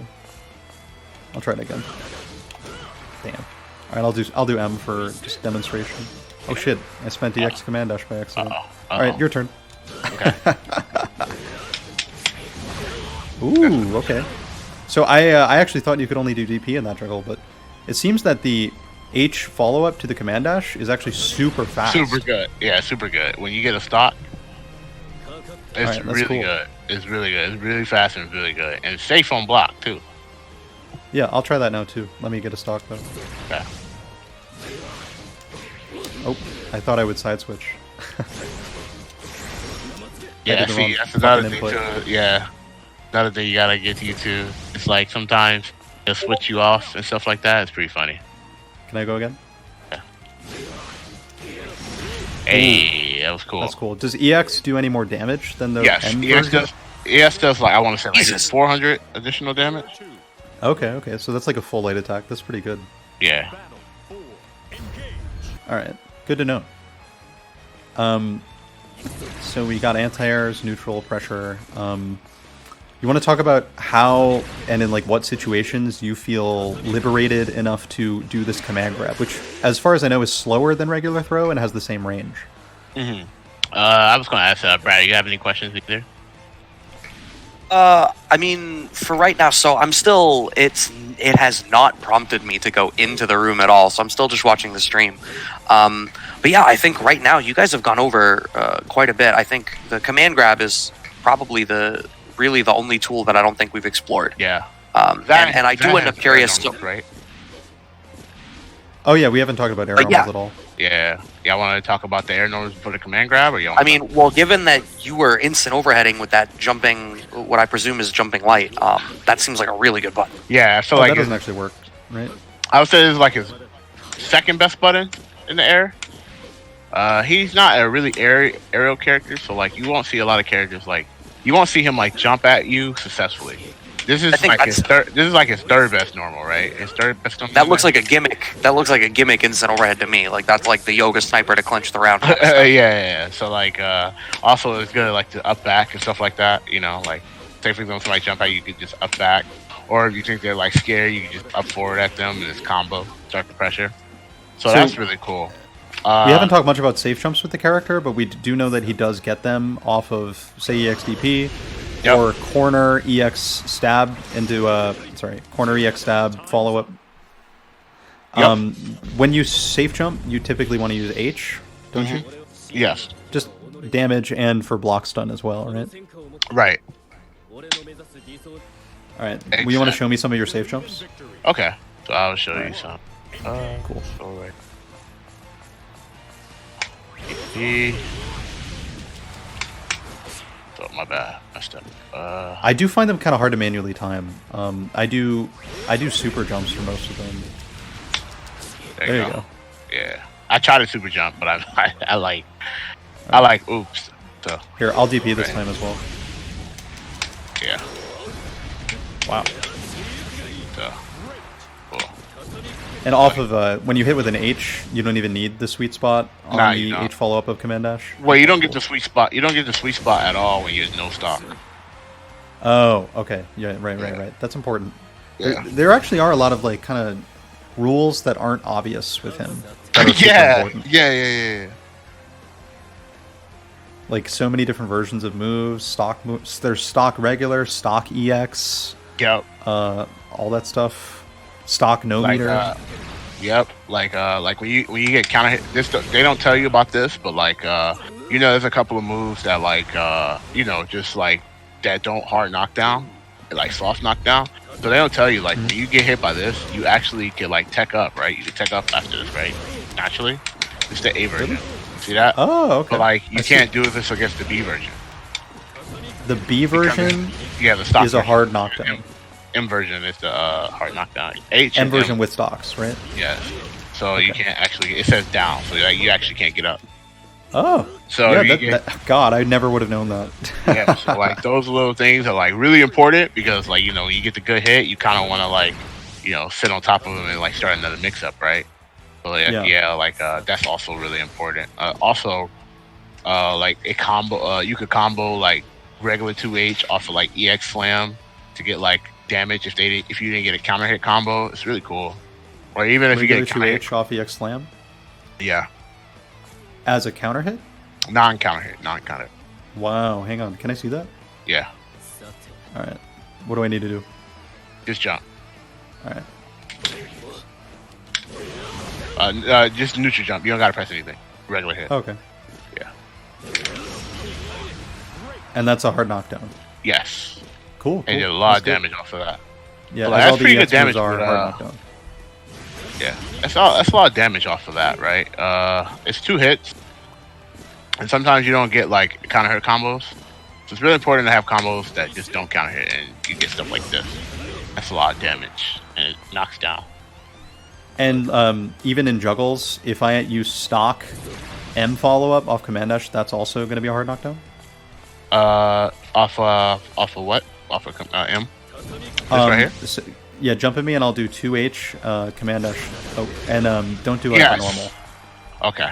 I'll try it again. Damn. Alright, I'll do M for just demonstration. Oh shit, I spent EX command dash by accident. Alright, your turn. Okay. Ooh, okay. So I actually thought you could only do DP in that juggle, but it seems that the H follow-up to the command dash is actually super fast. Super good. Yeah, super good. When you get a stock, it's really cool. good. It's really good. It's really fast and really good. And it's safe on block, too. Yeah, I'll try that now, too. Let me get a stock, though. Okay. Oh, I thought I would side switch. Yeah, see, that's another thing, too. Yeah. Another thing you gotta get used to. It's like sometimes they'll switch you off and stuff like that. It's pretty funny. Can I go again? Yeah. Hey, that was cool. That's cool. Does EX do any more damage than the M version? EX does like, I want to say like 400 additional damage. Okay, so that's like a full light attack. That's pretty good. Yeah. Alright, good to know. So we got anti-airs, neutral, pressure. You want to talk about how and in like what situations you feel liberated enough to do this command grab, which, as far as I know, is slower than regular throw and has the same range. Mm-hmm. I was going to ask Brad, you have any questions either? I mean, for right now, so I'm still, it has not prompted me to go into the room at all, so I'm still just watching the stream. But yeah, I think right now you guys have gone over quite a bit. I think the command grab is probably really the only tool that I don't think we've explored. Yeah. And I do end up curious. Right? Oh yeah, we haven't talked about air normals at all. Yeah. Y'all want to talk about the air normals for the command grab, or you? I mean, well, given that you were instant overheading with that jumping, what I presume is jumping light, that seems like a really good button. Yeah, so like that doesn't actually work, right? I would say this is like his second best button in the air. He's not a really aerial character, so like you won't see a lot of characters like you won't see him like jump at you successfully. This is like his third. This is like his third best normal, right? His third best normal. That looks like a gimmick. That looks like a gimmick instant overhead to me. Like that's like the yoga sniper to clinch the round. Yeah. So like, also it's good like to up back and stuff like that. You know, like say for example somebody jump at you, you could just up back, or if you think they're like scared, you can just up forward at them and just combo, start the pressure. So that's really cool. We haven't talked much about safe jumps with the character, but we do know that he does get them off of, say, EXDP, or corner EX stab into corner EX stab follow up. When you safe jump, you typically want to use H, don't you? Yes. Just damage and for block stun as well, right? Right. All right. Exactly. You want to show me some of your safe jumps? Okay. So I'll show you some. Cool. All right. Oh, my bad. Messed up. I do find them kind of hard to manually time. I do super jumps for most of them. There you go. Yeah, I tried to super jump, but I like oops. So here, I'll DP this time as well. Yeah. Wow. So cool. And off of when you hit with an H, you don't even need the sweet spot on the H follow up of command dash. Well, you don't get the sweet spot. You don't get the sweet spot at all when you have no stock. Oh, okay. Yeah, right. That's important. Yeah. There actually are a lot of like kind of rules that aren't obvious with him. Yeah. Like so many different versions of moves. Stock moves. There's stock regular, stock EX. Yep. All that stuff. Stock no meter. Yep. Like when you get counter hit, this they don't tell you about this, but like there's a couple of moves that like just like that don't hard knockdown, like soft knockdown. So they don't tell you like when you get hit by this, you actually get like tech up, right? You can tech up after this, right? Naturally, it's the A version. See that? Oh, okay. But like you can't do this against the B version. The B version the stock is a hard knockdown. M version is the hard knockdown. M version with stocks, right? Yes. So you can't actually. It says down, so you actually can't get up. Oh. So God, I never would have known that. Yeah. So like those little things are like really important because like when you get the good hit, you kind of want to like sit on top of them and like start another mix up, right? So that's also really important. Also, like a combo, you could combo like regular 2H off of like EX Slam to get like damage if you didn't get a counter hit combo. It's really cool. Or even if you get a 2H off EX Slam. Yeah. As a counter hit. Non-counter hit. Wow. Hang on. Can I see that? Yeah. All right. What do I need to do? Just jump. All right. Just neutral jump. You don't gotta press anything. Regular hit. Okay. Yeah. And that's a hard knockdown. Yes. Cool. And you get a lot of damage off of that. Yeah, that's pretty good damage. Hard knockdown. Yeah, that's a lot of damage off of that, right? It's 2 hits, and sometimes you don't get like counter hit combos. So it's really important to have combos that just don't counter hit, and you get stuff like this. That's a lot of damage, and it knocks down. And even in juggles, if I use stock M follow up off command dash, that's also going to be a hard knockdown. Off of what? Off of M. This right here. So, yeah, jump at me and I'll do 2H command dash. Oh, and don't do it normal. Okay.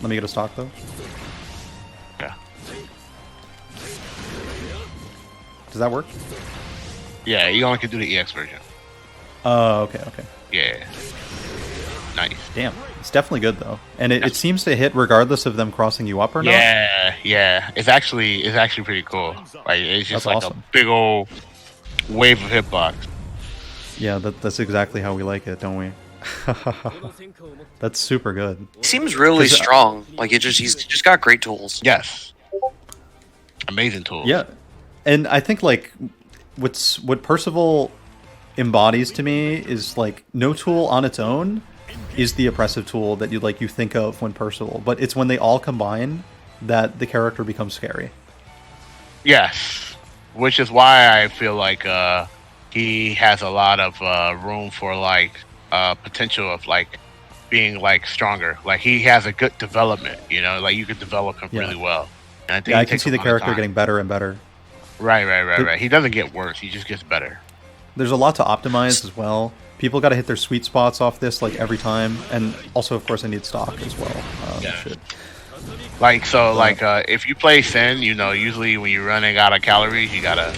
Let me get a stock though. Okay. Does that work? Yeah, you only can do the EX version. Oh, okay. Yeah. Nice. Damn, it's definitely good though, and it seems to hit regardless of them crossing you up or not. Yeah. It's actually pretty cool. Like it's just that's like awesome. a big old wave of hitbox. Yeah, that's exactly how we like it, don't we? That's super good. He seems really strong. Like he's just got great tools. Yes. Amazing tools. Yeah, and I think like what Percival embodies to me is like no tool on its own is the oppressive tool that you think of when Percival, but it's when they all combine that the character becomes scary. Yes, which is why I feel like he has a lot of room for like potential of like being like stronger. Like he has a good development, like you could develop him really well. And I think I can see the character getting better and better. Right. He doesn't get worse; he just gets better. There's a lot to optimize as well. People got to hit their sweet spots off this like every time, and also of course I need stock as well. Shit. If you play Sin, usually when you're running out of calories, you gotta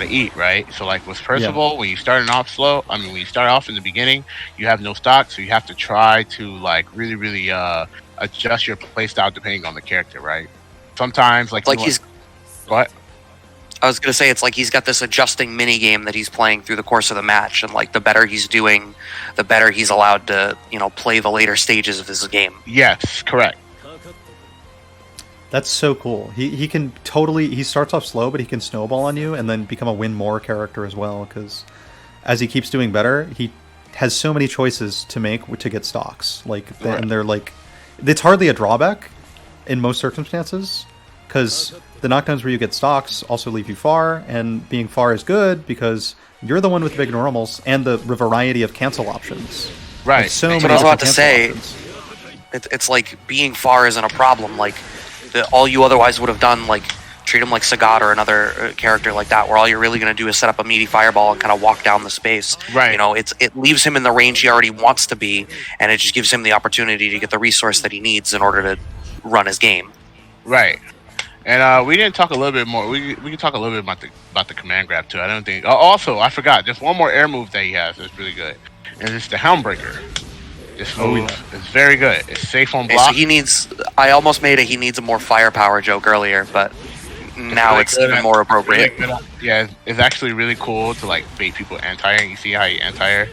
eat, right? So like with Percival, when you starting off slow, when you start off in the beginning, you have no stock, so you have to try to like really adjust your playstyle depending on the character, right? Sometimes what? I was gonna say it's like he's got this adjusting mini game that he's playing through the course of the match, and like the better he's doing, the better he's allowed to play the later stages of his game. Yes, correct. That's so cool. He can totally. He starts off slow, but he can snowball on you and then become a win more character as well. Because as he keeps doing better, he has so many choices to make to get stocks. And they're like, it's hardly a drawback in most circumstances because the knockdowns where you get stocks also leave you far, and being far is good because you're the one with the big normals and the variety of cancel options. Right. That's what I was about to say. It's like being far isn't a problem. Like all you otherwise would have done, like treat him like Sagat or another character like that, where all you're really going to do is set up a meaty fireball and kind of walk down the space. Right. It leaves him in the range he already wants to be, and it just gives him the opportunity to get the resource that he needs in order to run his game. Right. And we didn't talk a little bit more. We can talk a little bit about the command grab too. I don't think. Also, I forgot. Just one more air move that he has that's really good, and it's the Helmbreaker. This move is very good. It's safe on block. So he needs. I almost made he needs a more firepower joke earlier, but now it's even more appropriate. Yeah, it's actually really cool to like bait people anti-air. You see how you anti-air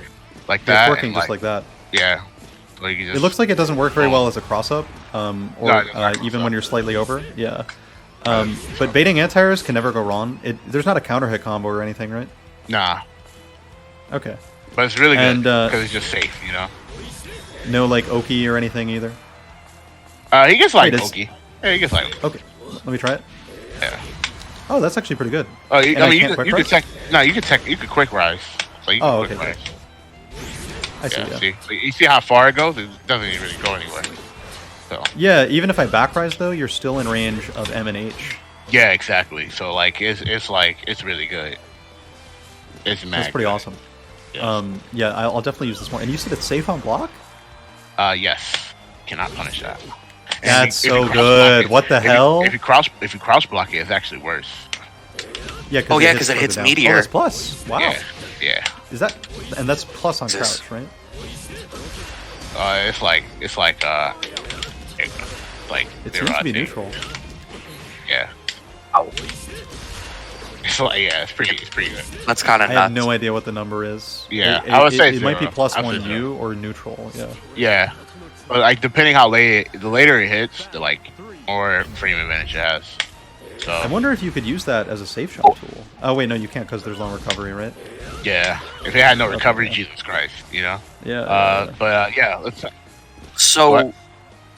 like that? It's working just like that. Yeah. Like it looks like it doesn't work very well as a cross-up, even when you're slightly over. Yeah. But baiting anti-airs can never go wrong. There's not a counter hit combo or anything, right? Nah. Okay. But it's really good because it's just safe, you know? No, like, Oki or anything either? He gets like Oki. Yeah, he gets like Okay. Let me try it. Yeah. Oh, that's actually pretty good. Oh, you could quick rise. So you can quick rise. I see, yeah. See? You see how far it goes? It doesn't even really go anywhere. So. Yeah, even if I back rise though, you're still in range of M and H. Yeah, exactly. So like it's really good. It's mad. That's pretty awesome. Yeah, I'll definitely use this one. And you said it's safe on block? Yes. Cannot punish that. That's so good. What the hell? If you crouch block it, it's actually worse. Yeah. Because it hits meteor. Oh, it's plus. Wow. Yeah. Is that? And that's plus on crouch, right? It's like it seems to be neutral. Yeah. Oh. It's like it's pretty good. That's kind of nuts. I have no idea what the number is. Yeah, I would say it might be plus 1U or neutral. Yeah. Yeah, but like depending how late, the later it hits, the like more frame advantage it has. So I wonder if you could use that as a safe shot tool. Oh wait, no, you can't because there's long recovery, right? Yeah, if it had no recovery, Jesus Christ, you know. Yeah. Yeah, let's.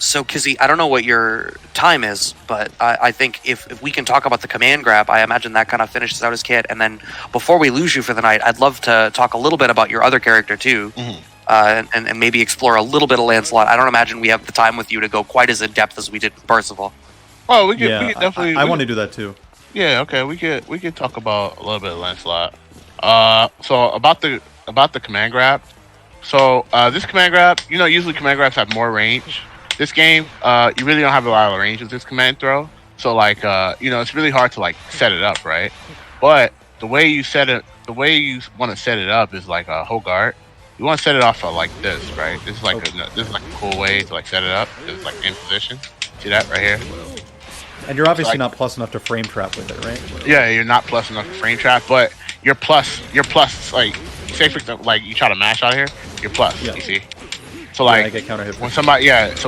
So, Kizzy, I don't know what your time is, but I think if we can talk about the command grab, I imagine that kind of finishes out his kit. And then before we lose you for the night, I'd love to talk a little bit about your other character too, and maybe explore a little bit of Lancelot. I don't imagine we have the time with you to go quite as in depth as we did with Percival. Well, we could definitely. I want to do that too. Yeah. Okay. We could talk about a little bit of Lancelot. So about the command grab. So this command grab, usually command grabs have more range. This game, you really don't have a lot of range with this command throw. So like, it's really hard to like set it up, right? But the way you want to set it up is like a Hogarth. You want to set it off like this, right? This is like a cool way to like set it up. It's like in position. See that right here? And you're obviously not plus enough to frame trap with it, right? Yeah, you're not plus enough to frame trap, but you're plus. Like, say for example, like you try to mash out here, you're plus. Yeah. You see? So like I get counter hit when so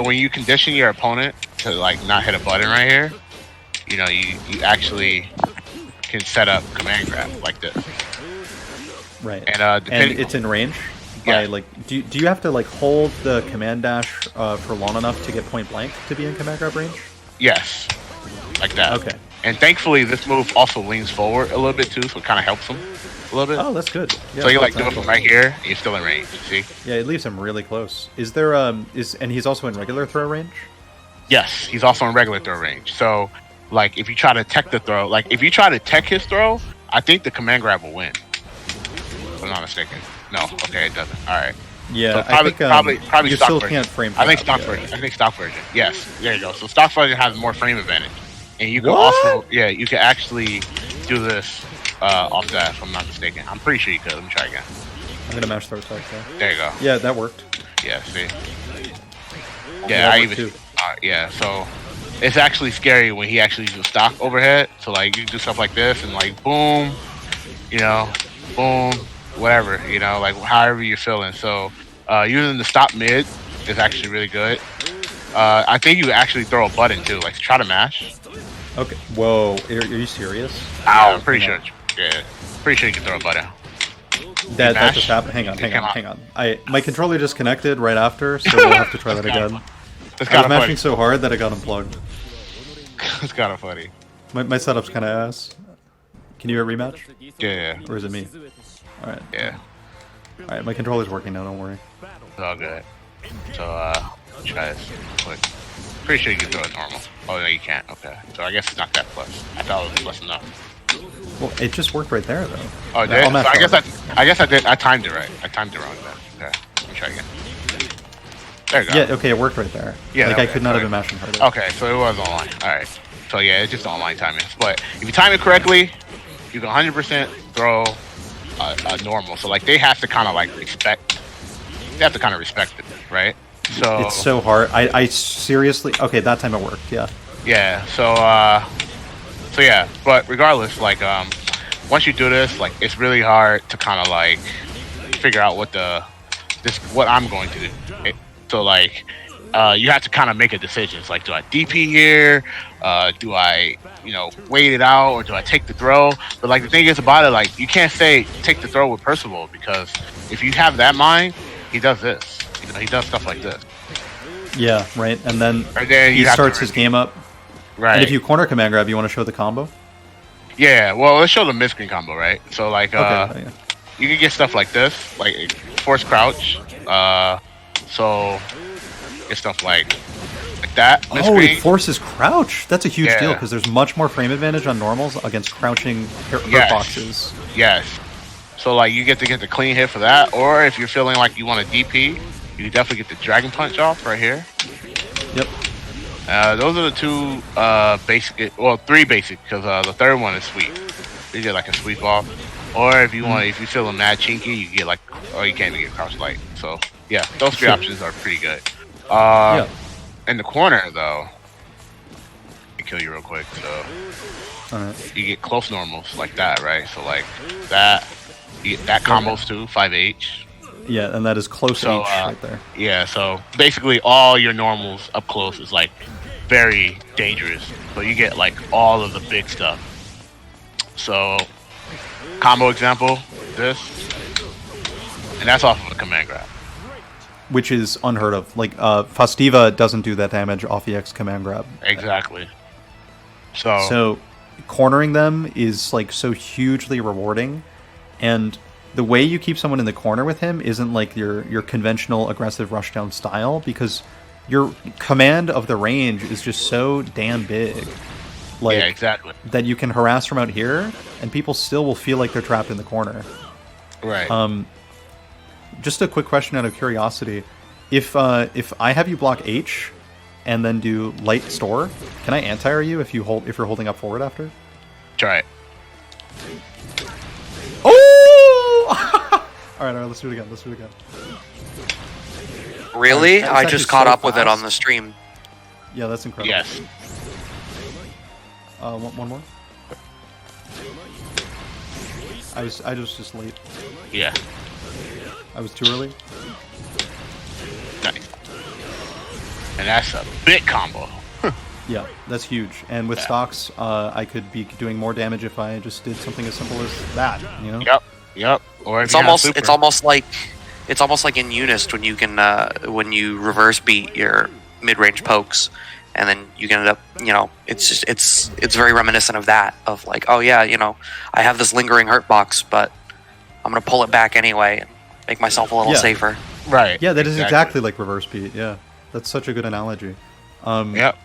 when you condition your opponent to like not hit a button right here, you actually can set up command grab like this. Right. And it's in range. Yeah. Do you have to like hold the command dash for long enough to get point blank to be in command grab range? Yes. Like that. Okay. And thankfully this move also leans forward a little bit too, so it kind of helps him a little bit. Oh, that's good. Yeah, so you like do it from right here, and you're still in range. You see? Yeah, it leaves him really close. Is there and he's also in regular throw range? Yes, he's also in regular throw range. So, like, if you try to tech the throw, like if you try to tech his throw, I think the command grab will win. If I'm not mistaken. No, okay, it doesn't. All right. Yeah, so probably you stock still version. Can't frame. I think stock version. I think stock version. Yes, there you go. So stock version has more frame advantage, and you can also you can actually do this off that. If I'm not mistaken, I'm pretty sure you could. Let me try again. I'm gonna mash throw attack. There you go. Yeah, that worked. Yeah, see. Yeah, I even. Too. Yeah, so it's actually scary when he actually uses stock overhead. So like you do stuff like this and like boom, boom, whatever, like however you're feeling. So using the stop mid is actually really good. I think you actually throw a button too, like try to mash. Okay. Whoa, are you serious? Ow, I'm pretty sure. Yeah, pretty sure you can throw a button. That just happened. Hang on. My controller disconnected right after, so we'll have to try that again. I was mashing so hard that I got unplugged. It's kind of funny. My setup's kind of ass. Can you rematch? Yeah. Or is it me? All right. Yeah. All right, my controller's working now. Don't worry. It's all good. So try this quick. Pretty sure you can throw it normal. Oh no, you can't. Okay. So I guess it's not that plus. I thought it was plus enough. Well, it just worked right there though. Oh, it did? So I guess I did. I timed it right. I timed it wrong then. Okay. Let me try again. There you go. Yeah, okay, it worked right there. Yeah, I could not have been mashing harder. Okay, so it was online. Alright. So yeah, it's just online timing. But if you time it correctly, you can 100% throw a normal. So like they have to kind of like respect. They have to kind of respect it. right? So it's so hard. I seriously. Okay, that time it worked. Yeah. Yeah. So yeah. But regardless, like once you do this, like it's really hard to kind of like figure out what I'm going to do. Right? So like you have to kind of make a decision. It's like, do I DP here? Do I, wait it out, or do I take the throw? But like the thing is about it, like you can't say take the throw with Percival, because if you have that mind, he does this. He does stuff like this. Yeah, right. And then he starts his game up. Right. And if you corner command grab, you want to show the combo? Yeah. Well, let's show the mid-screen combo, right? So like, you can get stuff like this, like force crouch. So get stuff like that. Oh, it forces crouch. That's a huge deal, because there's much more frame advantage on normals against crouching hurt boxes. Yes. So like you get to get the clean hit for that, or if you're feeling like you want a DP, you can definitely get the dragon punch off right here. Yep. Those are the two basic, well, three basic, because the third one is sweep. You get like a sweep off, or if you want, if you feel mad chinky, you get like, or you can't even get crouch light. So yeah, those three options are pretty good. In the corner though, let me kill you real quick. So you get close normals like that, right? So like that, you get that combos too, 5H. Yeah, and that is close H right there. Yeah, so basically all your normals up close is like very dangerous. So you get like all of the big stuff. So combo example, this, and that's off of a command grab. Which is unheard of. Like, Fastiva doesn't do that damage off EX command grab. Exactly. So cornering them is like so hugely rewarding, and the way you keep someone in the corner with him isn't like your conventional aggressive rushdown style, because your command of the range is just so damn big. Like, yeah, exactly. That you can harass from out here, and people still will feel like they're trapped in the corner. Right. Just a quick question out of curiosity: if I have you block H, and then do light store, can I anti-air you if you're holding up forward after? Try it. Oh! all right, let's do it again. Really? I just caught up with it on the stream. Yeah, that's incredible. Yes. One more. I was just late. Yeah. I was too early. Nice. And that's a big combo. Yeah, that's huge. And with stocks, I could be doing more damage if I just did something as simple as that. Yep. Or it's almost like in Unist when you reverse beat your mid-range pokes, and then you can end up, it's very reminiscent of that, of like, oh yeah, I have this lingering hurt box, but I'm gonna pull it back anyway and make myself a little safer. Right. Yeah, that is exactly like reverse beat. Yeah, that's such a good analogy. Yep.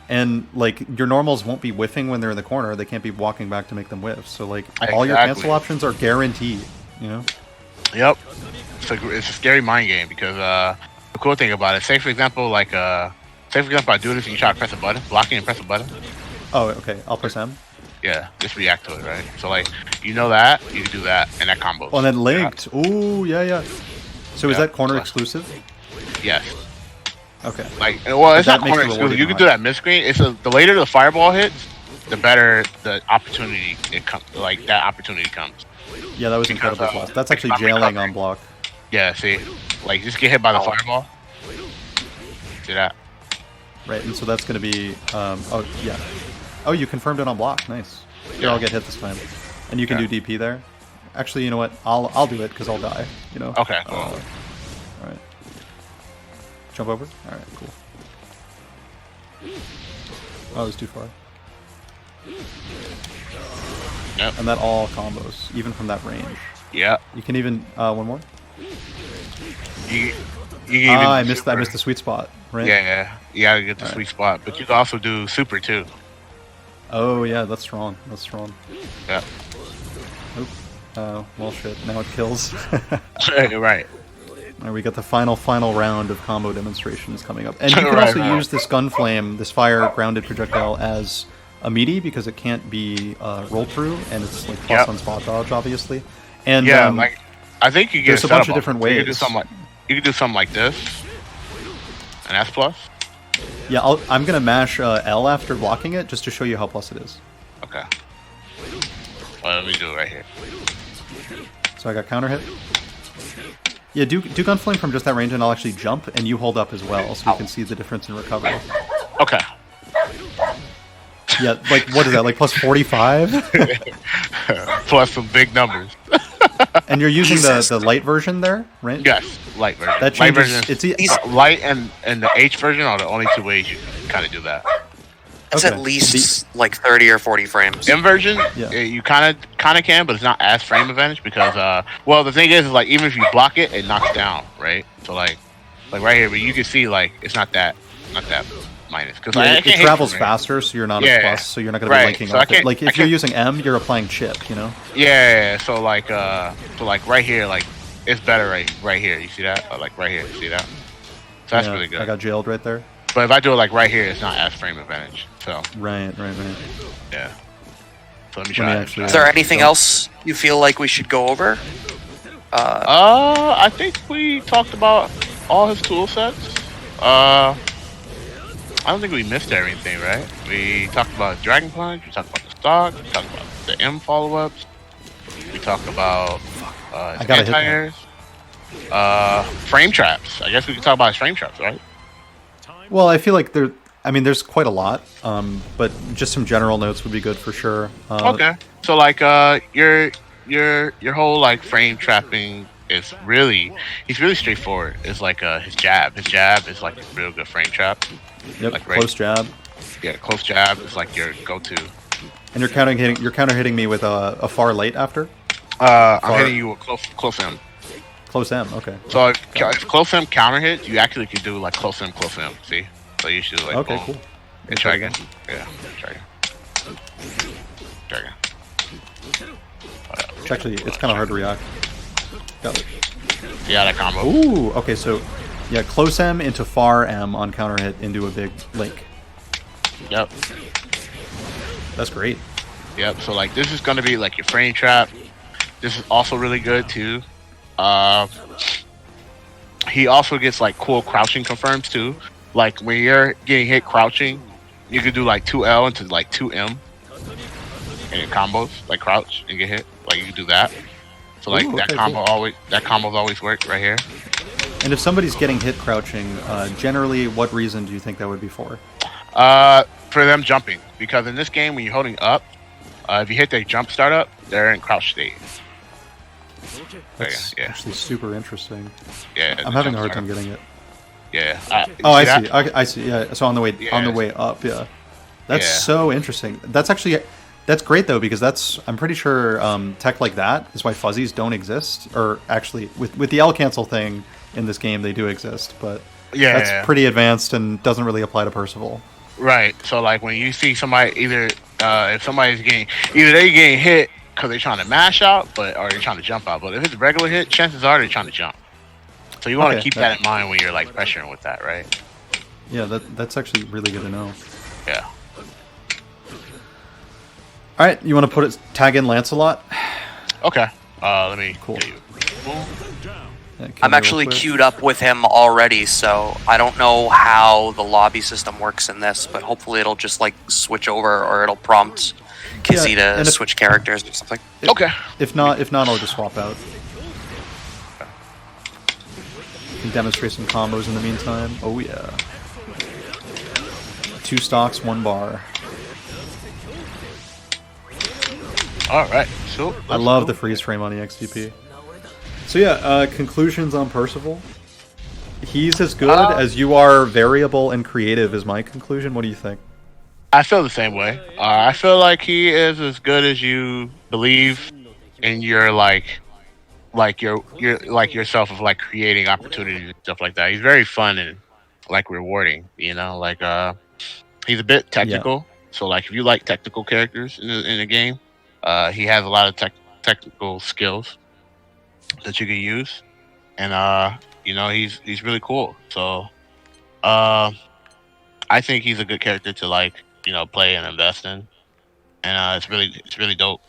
And like your normals won't be whiffing when they're in the corner; they can't be walking back to make them whiff. So like all your cancel options are guaranteed. Yep. It's a scary mind game, because the cool thing about it, say for example, I do this and you try to press a button, blocking and press a button. Oh, okay. I'll press M. Yeah, just react to it, right? So like that, you can do that, and that combo. Oh, and then linked. Ooh, yeah. So is that corner exclusive? Yes. Okay. It's not corner exclusive. You can do that mid-screen. The later the fireball hits, the better the opportunity that opportunity comes. Yeah, that was incredible. That's actually jailing on block. Yeah, see, just get hit by the fireball. See that? Right, and so that's going to be. Oh yeah. Oh, you confirmed it on block. Nice. Here, I'll get hit this time, and you can do DP there. Actually, you know what? I'll do it because I'll die. Okay. Cool. All right. Jump over. All right. Cool. Oh, it was too far. Yep. And that all combos, even from that range. Yeah. You can even one more. You can I missed the sweet spot. Right. Yeah. You gotta get the sweet spot, but you can also do super too. Oh yeah, that's strong. Yeah. Oop. Well shit. Now it kills. Right. Alright, we got the final round of combo demonstrations coming up, and you can also use this gunflame, this fire grounded projectile, as a meaty, because it can't be roll through, and it's like plus on spot dodge, obviously. And I think you get there's a bunch of different ways. You can do something like this. an S plus. Yeah, I'm gonna mash L after blocking it just to show you how plus it is. Okay. Well, let me do it right here. So I got counter hit. Yeah, do gunflame from just that range, and I'll actually jump, and you hold up as well, so you can see the difference in recovery. Okay. Yeah, like what is that? Like plus 45? Plus some big numbers. And you're using the light version there, right? Yes, light version. That Light changes. version. Light and the H version are the only two ways you can kind of do that. It's at least like 30 or 40 frames. M version, Yeah. you kind of can, but it's not as frame advantage because, well, the thing is like even if you block it, it knocks down, right? So like right here, but you can see like it's not that minus because it travels faster, so you're not a plus, so you're not going to be linking off it. Like if you're using M, you're applying chip, you know? Yeah. So like right here, like it's better right here. You see that? Like right here, you see that? So that's really good. I got jailed right there. But if I do it like right here, it's not as frame advantage. So right. Yeah. So let me try. Is there anything else you feel like we should go over? I think we talked about all his tool sets. I don't think we missed everything, right? We talked about Dragon Punch, we talked about the stock, we talked about the M follow-ups, we talked about his anti-airs, frame traps. I guess we could talk about his frame traps, right? Well, I feel like there's quite a lot, but just some general notes would be good for sure. Okay. So like your whole like frame trapping is he's really straightforward. It's like his jab. His jab is like a real good frame trap. Yep, like close jab. Yeah, close jab is like your go-to. And you're counter hitting me with a far late after? I'm hitting you with close M. Close M, okay. So if close M counter hits, you actually can do like close M. See? So you should like okay, cool. And try again. Yeah, try again. Try again. Actually, it's kind of hard to react. Got it. Yeah, that combo. Ooh, okay, so yeah, close M into far M on counter hit into a big link. Yep. That's great. Yep. So like this is gonna be like your frame trap. This is also really good too. He also gets like cool crouching confirms too. Like when you're getting hit crouching, you can do like 2L into like 2M and it combos like crouch and get hit. Like you can do that. So like that combo's always worked right here. And if somebody's getting hit crouching, generally what reason do you think that would be for? For them jumping. Because in this game when you're holding up, if you hit their jump start up, they're in crouch state. That's actually super interesting. Yeah, I'm having a hard time getting it. Yeah. I see. Yeah. So on the way up. Yeah. That's so interesting. That's great though because I'm pretty sure tech like that is why fuzzies don't exist. Or actually, with the L cancel thing in this game, they do exist, but that's pretty advanced and doesn't really apply to Percival. Right. So like when you see somebody if somebody's they're getting hit because they're trying to mash out, or they're trying to jump out. But if it's a regular hit, chances are they're trying to jump. So you want to keep that in mind when you're like pressuring with that, right? Yeah, that's actually really good to know. Yeah. All right, you want to tag in Lancelot? Okay. Let me. Cool. I'm actually queued up with him already, so I don't know how the lobby system works in this, but hopefully it'll just like switch over or it'll prompt Kizzie to switch characters or something. Okay. If not, I'll just swap out. You can demonstrate some combos in the meantime. Oh yeah. 2 stocks, 1 bar. All right. So I love the freeze frame on the XDP. So yeah, conclusions on Percival. He's as good as you are variable and creative is my conclusion. What do you think? I feel the same way. I feel like he is as good as you believe in your yourself of like creating opportunities and stuff like that. He's very fun and like rewarding, you know, like he's a bit technical. So like if you like technical characters in the game, he has a lot of technical skills that you can use. And you know, he's really cool. So I think he's a good character to like, you know, play and invest in. And it's really dope.